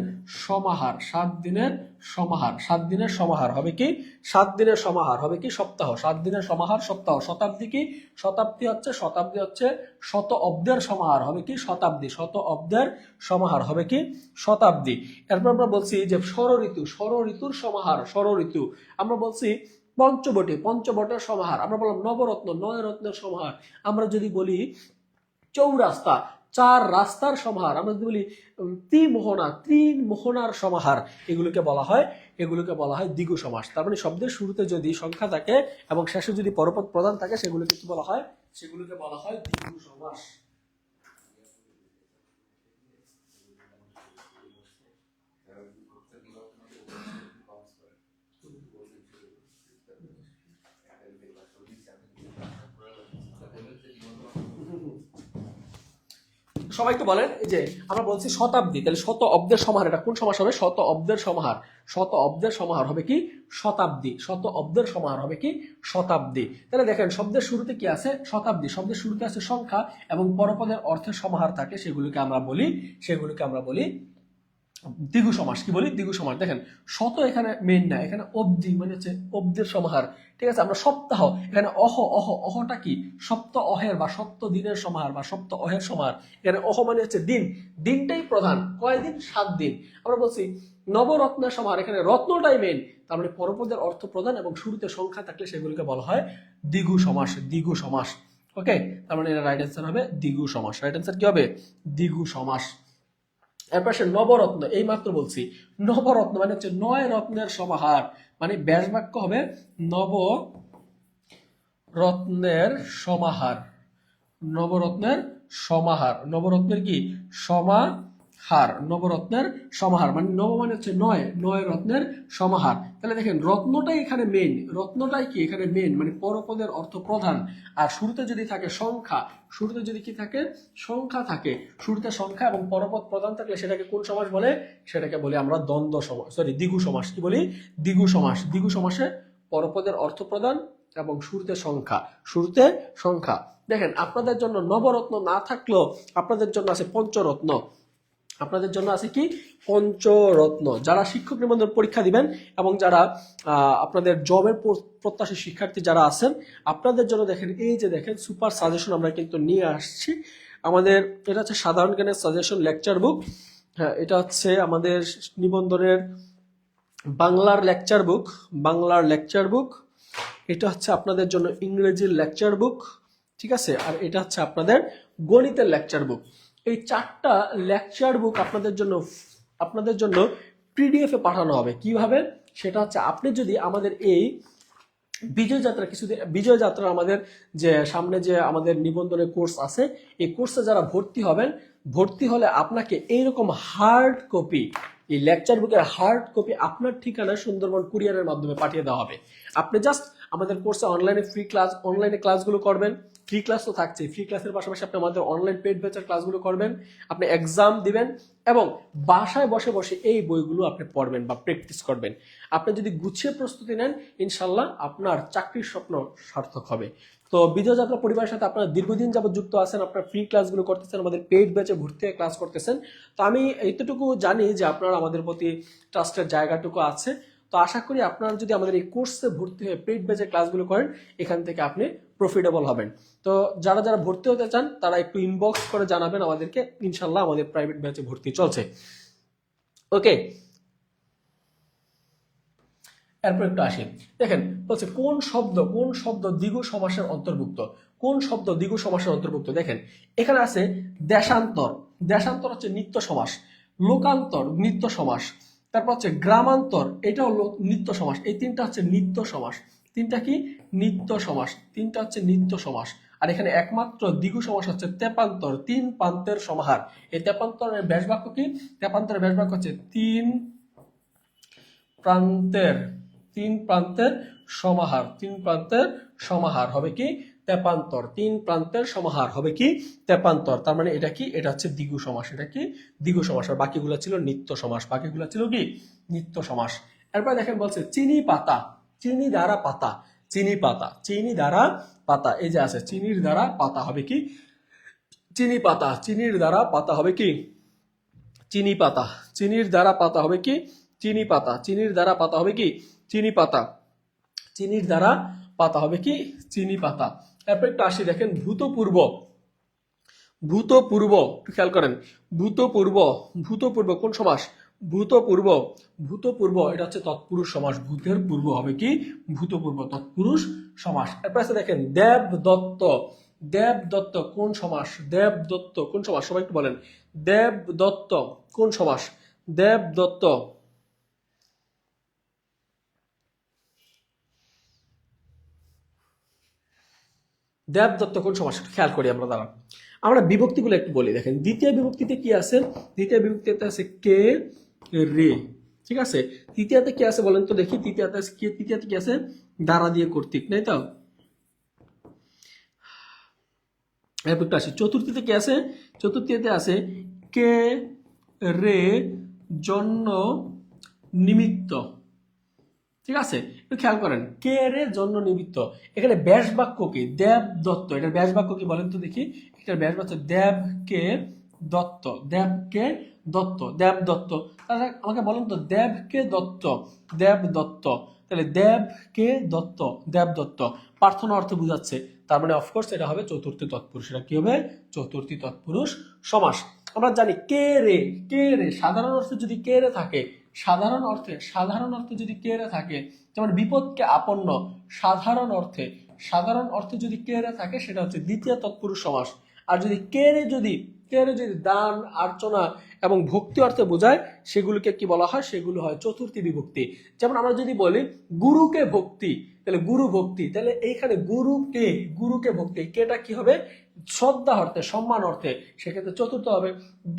সমাহার, 7 দিনের সমাহার, 7 দিনের সমাহার হবে কি? 7 দিনের সমাহার হবে কি? সপ্তাহ, 7 দিনের সমাহার সপ্তাহ। শতাব্দী কি? শতাব্দী হচ্ছে শত অব্দের সমাহার হবে কি? শতাব্দী, শত অব্দের সমাহার হবে কি? শতাব্দী। এরপর আমরা বলছি যে ষড়ঋতু, ষড়ঋতুর সমাহার, ষড়ঋতু। আমরা বলছি পঞ্চবটি, পঞ্চবটের সমাহার। আমরা বললাম নবরত্ন, 9 রত্নের সমাহার। আমরা যদি বলি চৌরাস্তা, 4 রাস্তার সমাহার। আমরা যদি বলি ত্রিমোহনা, 3 মোহনার সমাহার, এগুলোকে বলা হয় দ্বিগু সমাস। তার মানে শব্দের শুরুতে যদি সংখ্যা থাকে এবং শেষে যদি পরপদ প্রধান থাকে, সেগুলোকে কি বলা হয়? সেগুলোকে বলা হয় দ্বিগু সমাস। সবাই তো বলেন, এই যে আমরা বলছি শতাব্দী, তাহলে শত অব্দের সমাহার, এটা কোন সমাস হবে? শত অব্দের সমাহার, শত অব্দের সমাহার হবে কি? শতাব্দী, শত অব্দের সমাহার হবে কি? শতাব্দী। তাহলে দেখেন শব্দের শুরুতে কি আছে? শতাব্দী, শব্দের শুরুতে আছে সংখ্যা এবং পরপদের অর্থের সমাহার থাকে, সেগুলোকে আমরা বলি দ্বিগু সমাস কি বলি? দ্বিগু সমাস। দেখেন শত এখানে মেইন না, এখানে অব্দি মানে হচ্ছে অব্দের সমাহার, ঠিক আছে। আমরা সপ্তাহ, এখানে অহটা কি? সপ্ত অহের বা সপ্ত দিনের সমাহার বা সপ্ত অহের সমাহার। এখানে অহ মানে হচ্ছে দিন, দিনটাই প্রধান। কয় দিন? 7 দিন। আমরা বলছি নবরত্নের সমাহার, এখানে রত্নটাই মেইন, তার মানে পরপদের অর্থ প্রধান এবং শুরুতে সংখ্যা থাকলে সেগুলিকে বলা হয় দ্বিগু সমাস। দ্বিগু সমাস, ওকে। তার মানে এটা রাইট অ্যান্সার হবে দ্বিগু সমাস। রাইট অ্যান্সার কি হবে? দ্বিগু সমাস। এরপর সে নবরত্ন, এই মাত্র বলছি নবরত্ন মানে হচ্ছে 9 রত্নের সমাহার, মানে ব্যাস বাক্য হবে নবরত্নের সমাহার। নবরত্নের সমাহার, নবরত্নের কি? সমাহার, নবরত্নের সমাহার, মানে নব মানে হচ্ছে 9 রত্নের সমাহার। তাহলে দেখেন রত্নটাই এখানে মেইন, রত্নটাই কি এখানে মেইন, মানে পরপদের অর্থ প্রধান। আর শুরুতে যদি থাকে সংখ্যা, শুরুতে যদি কি থাকে? সংখ্যা থাকে, শুরুতে সংখ্যা এবং পরপদ প্রধান থাকলে সেটাকে কোন সমাস বলে? সেটাকে বলি আমরা দ্বন্দ্ব সমাস, সরি দ্বিগু সমাস। কি বলি? দ্বিগু সমাস। দ্বিগু সমাসে পরপদের অর্থ প্রদান এবং শুরুতে সংখ্যা, শুরুতে সংখ্যা। দেখেন আপনাদের জন্য নবরত্ন না থাকলেও আপনাদের জন্য আছে পঞ্চরত্ন। আপনাদের জন্য আছে কি? পঞ্চরত্ন। যারা শিক্ষক নিবন্ধন পরীক্ষা দিবেন এবং যারা আপনাদের জবের প্রত্যাশী শিক্ষার্থী যারা আছেন, আপনাদের জন্য দেখেন এই যে দেখেন সুপার সাজেশন আমরা কিন্তু নিয়ে আসছি। আমাদের এটা হচ্ছে সাধারণ জ্ঞানের সাজেশন লেকচার বুক। হ্যাঁ, এটা হচ্ছে আমাদের নিবন্ধনের বাংলার লেকচার বুক, বাংলার লেকচার বুক। এটা হচ্ছে আপনাদের জন্য ইংরেজির লেকচার বুক, ঠিক আছে। আর এটা হচ্ছে আপনাদের গণিতের লেকচার বুক। এই 4টা লেকচার বুক আপনাদের জন্য পিডিএফ এ পাঠানো হবে। কিভাবে? সেটা হচ্ছে আপনি যদি আমাদের এই বিজয় যাত্রা আমাদের যে সামনে যে আমাদের নিবন্ধনের কোর্স আছে, এই কোর্সে যারা ভর্তি হবেন, ভর্তি হলে আপনাকে এইরকম হার্ড কপি, এই লেকচার বুকের হার্ড কপি আপনার ঠিকানায় সুন্দরবন কুরিয়ারের মাধ্যমে পাঠিয়ে দেওয়া হবে। আপনি জাস্ট আমাদের কোর্সে অনলাইনে ক্লাসগুলো করবেন। ফ্রি ক্লাস তো থাকছেই, ফ্রি ক্লাসের পাশাপাশি আপনি আমাদের অনলাইন পেড ব্যাচের ক্লাসগুলো করবেন, আপনি এক্সাম দিবেন এবং বাসায় বসে বসে এই বইগুলো আপনি পড়বেন বা প্র্যাকটিস করবেন। আপনি যদি গুছিয়ে প্রস্তুতি নেন, ইনশাল্লাহ আপনার চাকরির স্বপ্ন সার্থক হবে। তো বিজয় যাত্রা পরিবারের সাথে আপনারা দীর্ঘদিন যাবত যুক্ত আছেন, আপনারা ফ্রি ক্লাসগুলো করতেছেন, আমাদের পেইড ব্যাচে ভর্তি হয়ে ক্লাস করতেছেন। তো আমি এতটুকু জানি যে আপনারা আমাদের প্রতি ট্রাস্টের জায়গাটুকু আছে। তো আশা করি আপনারা যদি আমাদের এই কোর্সে ভর্তি হয়ে পেইড ব্যাচে ক্লাসগুলো করেন, এখান থেকে আপনি প্রফিটেবল হবেন। তো যারা যারা ভর্তি হতে চান তারা একটু ইনবক্স করে জানাবেন আমাদেরকে, ইনশাল্লাহ আমাদের প্রাইভেট ব্যাচে ভর্তি চলছে, ওকে। এরপর একটু আসি, দেখেন বলছে কোন শব্দ দ্বিগু সমাসের অন্তর্ভুক্ত? কোন শব্দ দ্বিগু সমাসের অন্তর্ভুক্ত? দেখেন এখানে আছে দেশান্তর, দেশান্তর হচ্ছে নিত্য সমাস। লোকান্তর নিত্য সমাস। তারপর হচ্ছে গ্রামান্তর, এটাও নিত্য সমাস। এই 3টা হচ্ছে নিত্য সমাস। 3টা কি? নিত্য সমাস। 3টা হচ্ছে নিত্য সমাস। আর এখানে একমাত্র দ্বিগু সমাস হচ্ছে তেপান্তর, 3 প্রান্তের সমাহার। এই তেপান্তরের ব্যাস বাক্য কি? তেপান্তরের ব্যাস বাক্য হচ্ছে 3 প্রান্তের সমাহার। 3 প্রান্তের সমাহার হবে কি? তেপান্তর। 3 প্রান্তের সমাহার হবে কি? তেপান্তর। তার মানে এটা কি? এটা হচ্ছে দ্বিগু সমাস। এটা কি? দ্বিগু সমাস। আর বাকিগুলো ছিল নিত্য সমাস। বাকিগুলো ছিল কি? নিত্য সমাস। এরপর দেখেন বলছে চিনি পাতা, চিনি দ্বারা পাতা, চিনি পাতা, চিনি দ্বারা পাতা। এই যে আছে চিনির দ্বারা পাতা হবে কি? চিনি পাতা। চিনির দ্বারা পাতা হবে কি? চিনি পাতা। চিনির দ্বারা পাতা হবে কি? চিনি পাতা। চিনির দ্বারা পাতা হবে কি? চিনি পাতা। চিনির দ্বারা পাতা হবে কি? চিনি পাতা। এরপর একটু আসি, দেখেন ভূতপূর্ব। ভূতপূর্ব একটু খেয়াল করেন, ভূতপূর্ব, ভূতপূর্ব কোন সমাস? ভূতপূর্ব। ভূতপূর্ব এটা হচ্ছে তৎপুরুষ সমাস। ভূতের পূর্ব হবে কি? ভূতপূর্ব, তৎপুরুষ সমাস। এরপর আছে দেখেন দেবদত্ত। দেবদত্ত কোন সমাস? দেবদত্ত কোন সমাস? সবাই একটু বলেন, দেবদত্ত কোন সমাস? দেবদত্ত, দেবদত্ত কোন সমাস? খেয়াল করি আমরা, দাঁড়ান আমরা বিভক্তিগুলো একটু বলি। দেখেন দ্বিতীয় বিভক্তিতে কি আছে? দ্বিতীয় বিভক্তিতে আছে কে রে, ঠিক আছে। তৃতীয়তে কি আছে বলেন তো দেখি? তৃতীয়তে কি আছে? দ্বারা দিয়ে কর্তৃক, নাই তো? এরপর একটু আসি, চতুর্থীতে কি আছে? চতুর্থীতে আছে কে রে জন্য নিমিত্ত, ঠিক আছে। একটু খেয়াল করেন, কে রে জন্য নিমিত্ত। এখানে ব্যাস বাক্য কি? দেবদত্ত। এটার ব্যাস বাক্য কি বলেন তো দেখি? এটার ব্যাস বাক্য দেব কে দত্ত, দেবকে দত্ত, দেবদত্ত। তাহলে আমাকে বলেন তো দেবকে দত্ত, দেবদত্ত, তাহলে দেবকে দত্ত, দেবদত্ত প্রার্থনা অর্থে বোঝাচ্ছে, তার মানে অফকোর্স এটা হবে চতুর্থী তৎপুরুষ। এটা কি হবে? চতুর্থী তৎপুরুষ সমাস। আমরা জানি কে রে, কে রে সাধারণ অর্থে যদি কে রে থাকে, সাধারণ অর্থে যদি কে রে থাকে, যেমন বিপদকে আপন্ন, সাধারণ অর্থে যদি কে রে থাকে সেটা হচ্ছে দ্বিতীয় তৎপুরুষ সমাস। আর যদি কে রে যদি দান, অর্চনা এবং ভক্তি অর্থে বোঝায় সেগুলোকে কি বলা হয়? সেগুলো হয় চতুর্থী বিভক্তি। যেমন আমরা যদি বলি গুরুকে ভক্তি, তাহলে গুরু ভক্তি, তাহলে এইখানে গুরুকে ভক্তি, কেটা কি হবে? শ্রদ্ধা অর্থে, সম্মান অর্থে, সেক্ষেত্রে চতুর্থ হবে।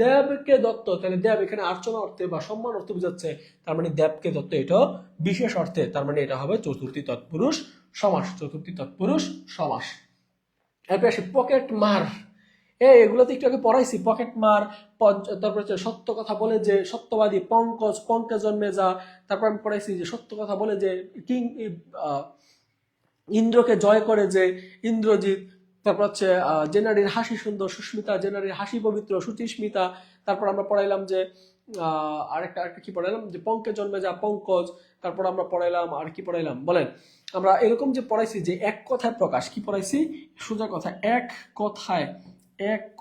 দেবকে দত্ত, তাহলে দেব এখানে অর্চনা অর্থে বা সম্মান অর্থে বোঝাচ্ছে, তার মানে দেবকে দত্ত এটাও বিশেষ অর্থে, তার মানে এটা হবে চতুর্থী তৎপুরুষ সমাস, চতুর্থী তৎপুরুষ সমাস। এরপর আসি পকেট মার। এগুলো তো একটু আগে পড়াইছি, পকেট মার, তারপর হচ্ছে সত্য কথা বলে যে সত্যবাদী, পঙ্কজ জন্মে যা, তারপর আমি পড়াইছি যে সত্য কথা বলে যে কিং, ইন্দ্রকে জয় করে যে ইন্দ্রজিৎ, তারপর হচ্ছে যে নারীর হাসি সুন্দর সুস্মিতা, যে নারীর হাসি পবিত্র সুচিস্মিতা। তারপর আমরা পড়াইলাম যে আরেকটা কি পড়াইলাম যে পঙ্কে জন্মে যা পঙ্কজ। তারপর আমরা পড়াইলাম আর কি পড়াইলাম বলেন, আমরা এরকম যে পড়াইছি যে এক কথায় প্রকাশ, কি পড়াইছি? সোজা কথা, এক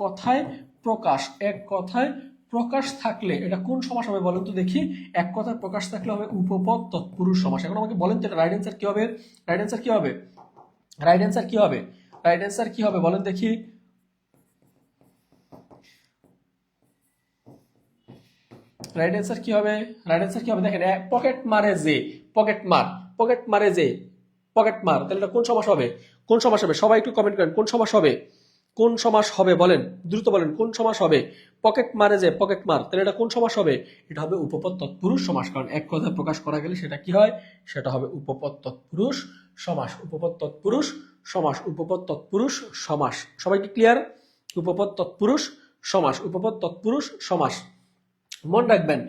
কথায় প্রকাশ, এক কথায় প্রকাশ থাকলে এটা কোন সমাস হবে বলেন তো দেখি? এক কথায় প্রকাশ থাকলে হবে উপপদ তৎপুরুষ সমাস। এখন আমাকে বলেন তো এটা রাইট অ্যান্সার কি হবে? রাইট অ্যান্সার কি হবে? রাইট অ্যান্সার কি হবে? রাইট অ্যান্সার কি হবে বলেন দেখি? রাইট অ্যান্সার কি হবে? রাইট অ্যান্সার কি হবে? দেখেন পকেট মারে যে, পকেট মারে যে, পকেট মার, তাহলে এটা কোন সমাস হবে? কোন সমাস হবে? সবাই একটু কমেন্ট করেন কোন সমাস হবে? কোন সমাস হবে বলেন, দ্রুত বলেন কোন সমাস হবে? পকেট মারে যে, পকেট মার, তাহলে এটা কোন সমাস হবে? এটা হবে উপপদ তৎপুরুষ সমাস, কারণ এক কথায় প্রকাশ করা গেলে সেটা কি হয়? সেটা হবে উপপদ তৎপুরুষ সমাস, উপপদ তৎপুরুষ সমাস, উপপদ তৎপুরুষ সমাস। সবাই কি ক্লিয়ার? উপপদ তৎপুরুষ সমাস, উপপদ তৎপুরুষ সমাস। মনে রাখবেন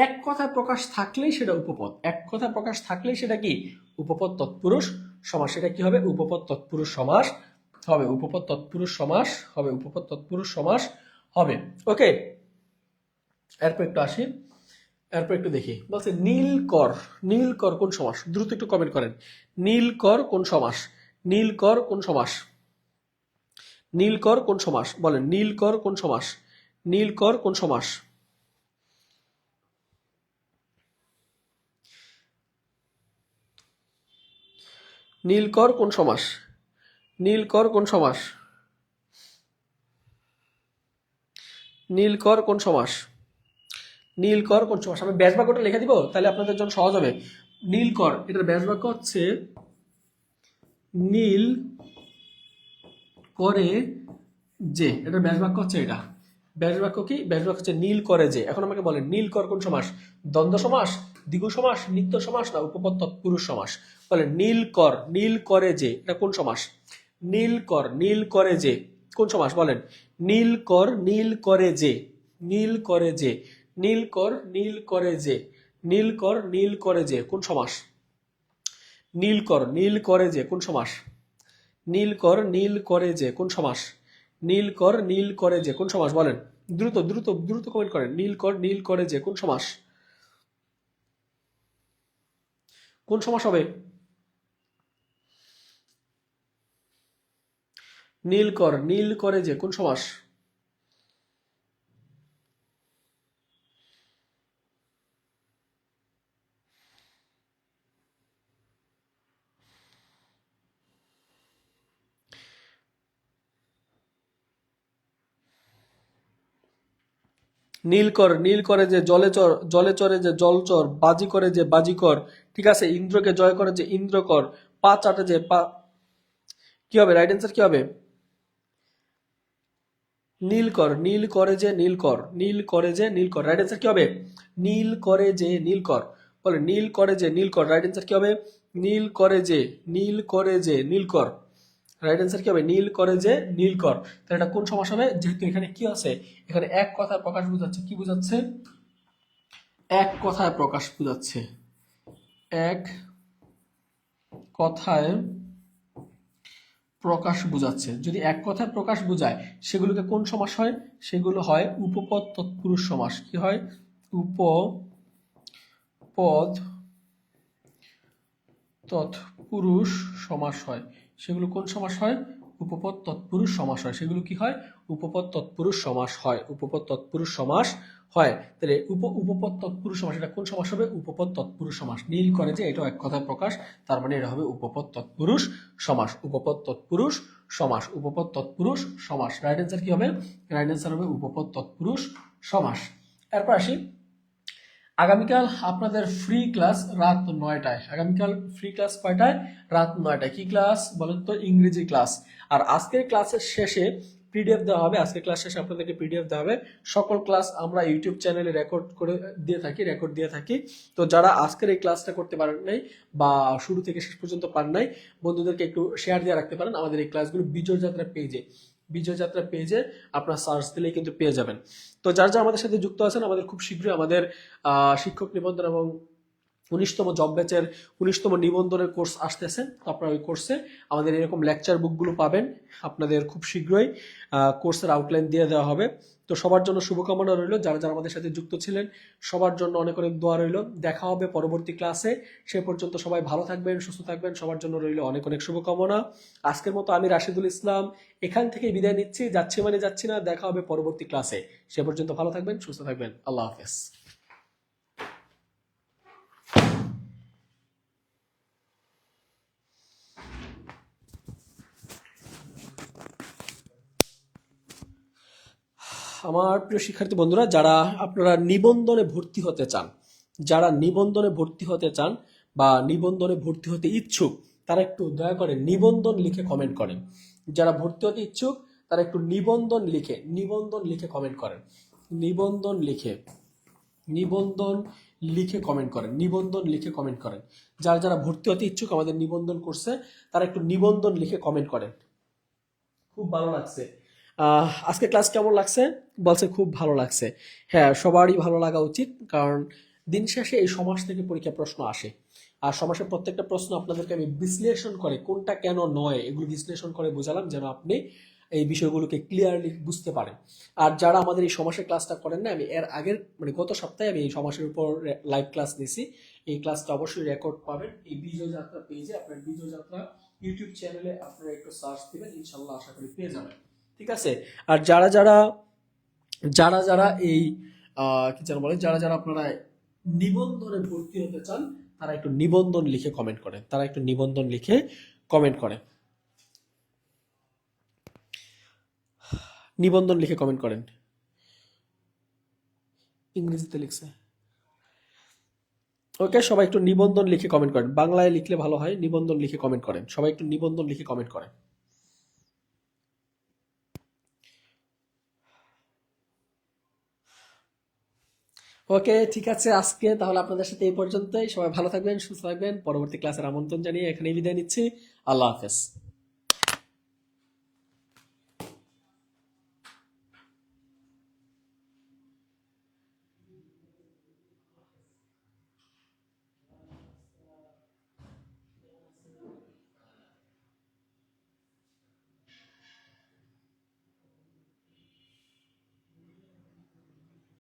এক কথায় প্রকাশ থাকলেই সেটা উপপদ, এক কথায় প্রকাশ থাকলেই সেটা কি? উপপদ তৎপুরুষ সমাস। সেটা কি হবে? উপপদ তৎপুরুষ সমাস হবে, উপপদ তৎপুরুষ সমাস হবে, উপপদ তৎপুরুষ সমাস হবে। ওকে, এরপর একটু আসি, এরপর একটু দেখি। বলছে নীলকর, নীলকর কোন সমাস? দ্রুত একটু কমেন্ট করেন। নীলকর কোন সমাস? নীলকর কোন সমাস? নীলকর কোন সমাস বলেন? নীলকর কোন সমাস? নীলকর কোন সমাস? নীলকর কোন সমাস? নীলকর কোন সমাস? নীলকর কোন সমাস? নীলকর কোন সমাস? আমি ব্যাস বাক্যটা লিখে দিব, তাহলে আপনাদের জন্য সহজ হবে। নীলকর, এটার ব্যাস বাক্য হচ্ছে নীল করে যে, এটার ব্যাস বাক্য হচ্ছে এটা। ব্যাস বাক্য কি? ব্যাস বাক্য হচ্ছে নীল করে যে। এখন আমাকে বলেন নীলকর কোন সমাস? দ্বন্দ্ব সমাস, দ্বিগু সমাস, নিত্য সমাস না উপপদ তৎপুরুষ সমাস? বলেন নীলকর, নীল করে যে, এটা কোন সমাস? নীলকর, নীল করে যে কোন সমাস বলেন? নীলকর, নীল করে যে, নীল করে যে, নীলকর, নীল করে যে, নীলকর, নীল করে যে কোন সমাস? নীলকর, নীল করে যে কোন সমাস? নীলকর, নীল করে যে কোন সমাস? নীলকর, নীল করে যে কোন সমাস বলেন? দ্রুত দ্রুত দ্রুত কমেন্ট করেন। নীলকর, নীল করে যে কোন সমাস? কোন সমাস হবে? নীলকর, নীল করে যে কোন সমাস? নীলকর, নীল করে যে জলেচর, জলে চরে যে জলচর, বাজি করে যে বাজিকর, ঠিক আছে? ইন্দ্রকে জয় করে যে ইন্দ্রকর, পা চাটে যে পা, কি হবে? রাইট অ্যান্সার কি হবে? নীলকর, নীল করে যে নীলকর, নীল করে যে নীলকর, রাইট অ্যান্সার কি হবে? নীল করে যে নীলকর, বলে নীল করে যে নীলকর, রাইট অ্যান্সার কি হবে? নীল করে যে, নীল করে যে নীলকর, রাইট অ্যান্সার কি হবে? নীল করে যে নীলকর। তাহলে এটা কোন সমাস হবে? যেহেতু এখানে কি আছে, এখানে এক কথায় প্রকাশ বোঝাচ্ছে, কি বোঝাচ্ছে? এক কথায় প্রকাশ বোঝাচ্ছে, এক কথায় প্রকাশ বোঝাচ্ছে। যদি এক কথায় প্রকাশ বোঝায় সেগুলোকে কোন সমাস হয়? সেগুলো হয় উপপদ তৎপুরুষ সমাস। কি হয়? উপপদ তৎপুরুষ সমাস হয়। সেগুলো কোন সমাস হয়? উপপদ তৎপুরুষ সমাস হয়। সেগুলো কি হয়? উপপদ তৎপুরুষ সমাস হয়। উপপদ তৎপুরুষ সমাস হয়। তাহলে উপপদ তৎপুরুষ সমাস, এটা কোন সমাস হবে? উপপদ তৎপুরুষ সমাস। নীল করে যে এটাও এক কথায় প্রকাশ, তার মানে এটা হবে উপপদ তৎপুরুষ সমাস। উপপদ তৎপুরুষ সমাস। উপপদ তৎপুরুষ সমাস। রাইট অ্যান্সার কি হবে? রাইট অ্যান্সার হবে উপপদ তৎপুরুষ সমাস। এরপর আসি, আগামীকাল আপনাদের ফ্রি ক্লাস রাত 9টায়। আগামীকাল ফ্রি ক্লাস কয়টায়? রাত 9টায়। কি ক্লাস বলেন তো? ইংরেজি ক্লাস। আর আজকের ক্লাসের শেষে পিডিএফ দেওয়া হবে। আজকের ক্লাস শেষে আপনাদেরকে পিডিএফ দেওয়া হবে। সকল ক্লাস আমরা ইউটিউব চ্যানেলে রেকর্ড দিয়ে থাকি। তো যারা আজকের এই ক্লাসটা করতে পারেন নাই বা শুরু থেকে শেষ পর্যন্ত পান নাই, বন্ধুদেরকে একটু শেয়ার দিয়ে রাখতে পারেন। আমাদের এই ক্লাসগুলো বিজয় যাত্রা পেজে আপনার সার্চ দিলেই কিন্তু পেয়ে যাবেন। তো যারা আমাদের সাথে যুক্ত আছেন, আমাদের খুব শীঘ্রই আমাদের শিক্ষক নিবন্ধন এবং 19তম জব ব্যাচের 19তম নিবন্ধনের কোর্স আসতেছে। তো আপনারা ওই কোর্সে আমাদের এরকম লেকচার বুকগুলো পাবেন। আপনাদের খুব শীঘ্রই কোর্সের আউটলাইন দিয়ে দেওয়া হবে। তো সবার জন্য শুভকামনা রইল। যারা আমাদের সাথে যুক্ত ছিলেন সবার জন্য অনেক অনেক দোয়া রইল। দেখা হবে পরবর্তী ক্লাসে। সে পর্যন্ত সবাই ভালো থাকবেন, সুস্থ থাকবেন। সবার জন্য রইল অনেক অনেক শুভকামনা। আজকের মতো আমি রাশিদুল ইসলাম এখান থেকে বিদায় নিচ্ছি। যাচ্ছি না। দেখা হবে পরবর্তী ক্লাসে। সে পর্যন্ত ভালো থাকবেন, সুস্থ থাকবেন। আল্লাহ হাফেজ। আমার প্রিয় শিক্ষার্থী বন্ধুরা, যারা আপনারা নিবন্ধনে ভর্তি হতে চান বা নিবন্ধনে ভর্তি হতে ইচ্ছুক, তারা একটু দয়া করে নিবন্ধন লিখে কমেন্ট করেন। যারা ভর্তি হতে ইচ্ছুক তারা একটু নিবন্ধন লিখে কমেন্ট করেন। নিবন্ধন লিখে কমেন্ট করেন। যারা ভর্তি হতে ইচ্ছুক আমাদের নিবন্ধন কোর্সে, তারা একটু নিবন্ধন লিখে কমেন্ট করেন। খুব ভালো লাগছে। আজকে ক্লাস কেমন লাগছে? বলছে খুব ভালো লাগছে। হ্যাঁ, সবারই ভালো লাগা উচিত, কারণ দিন শেষে এই সমাজ থেকে পরীক্ষা প্রশ্ন আসে। আর সমাজের প্রত্যেকটা প্রশ্ন আপনাদেরকে আমি বিশ্লেষণ করে কোনটা কেন নয় এগুলো বিশ্লেষণ করে বোঝালাম, যেন আপনি এই বিষয়গুলোকে ক্লিয়ারলি বুঝতে পারেন। আর যারা আমাদের এই সমাজের ক্লাসটা করেন না, আমি এর আগের গত সপ্তাহে আমি এই সমাজের উপর লাইভ ক্লাস নিয়েছি। এই ক্লাসটা অবশ্যই রেকর্ড পাবেন এই বিজয় যাত্রা পেজে। আপনার বিজয় যাত্রা ইউটিউব চ্যানেলে আপনারা একটু সার্চ দিবেন, ইনশাল্লাহ আশা করি পেয়ে যাবেন। ঠিক আছে? আর যারা এই কি যেন বলে, যারা আপনারা নিবন্ধনে ভর্তি হতে চান, তারা একটু নিবন্ধন লিখে কমেন্ট করেন। ইংরেজিতে লিখছে। ওকে, সবাই একটু নিবন্ধন লিখে কমেন্ট করেন। বাংলায় লিখলে ভালো হয়। নিবন্ধন লিখে কমেন্ট করেন। সবাই একটু নিবন্ধন লিখে কমেন্ট করেন। ওকে, ঠিক আছে। আজকে তাহলে আপনাদের সাথে এই পর্যন্তই। সবাই ভালো থাকবেন, সুস্থ থাকবেন। পরবর্তী ক্লাসের আমন্ত্রণ জানিয়ে এখানেই বিদায় নিচ্ছি। আল্লাহ হাফেজ।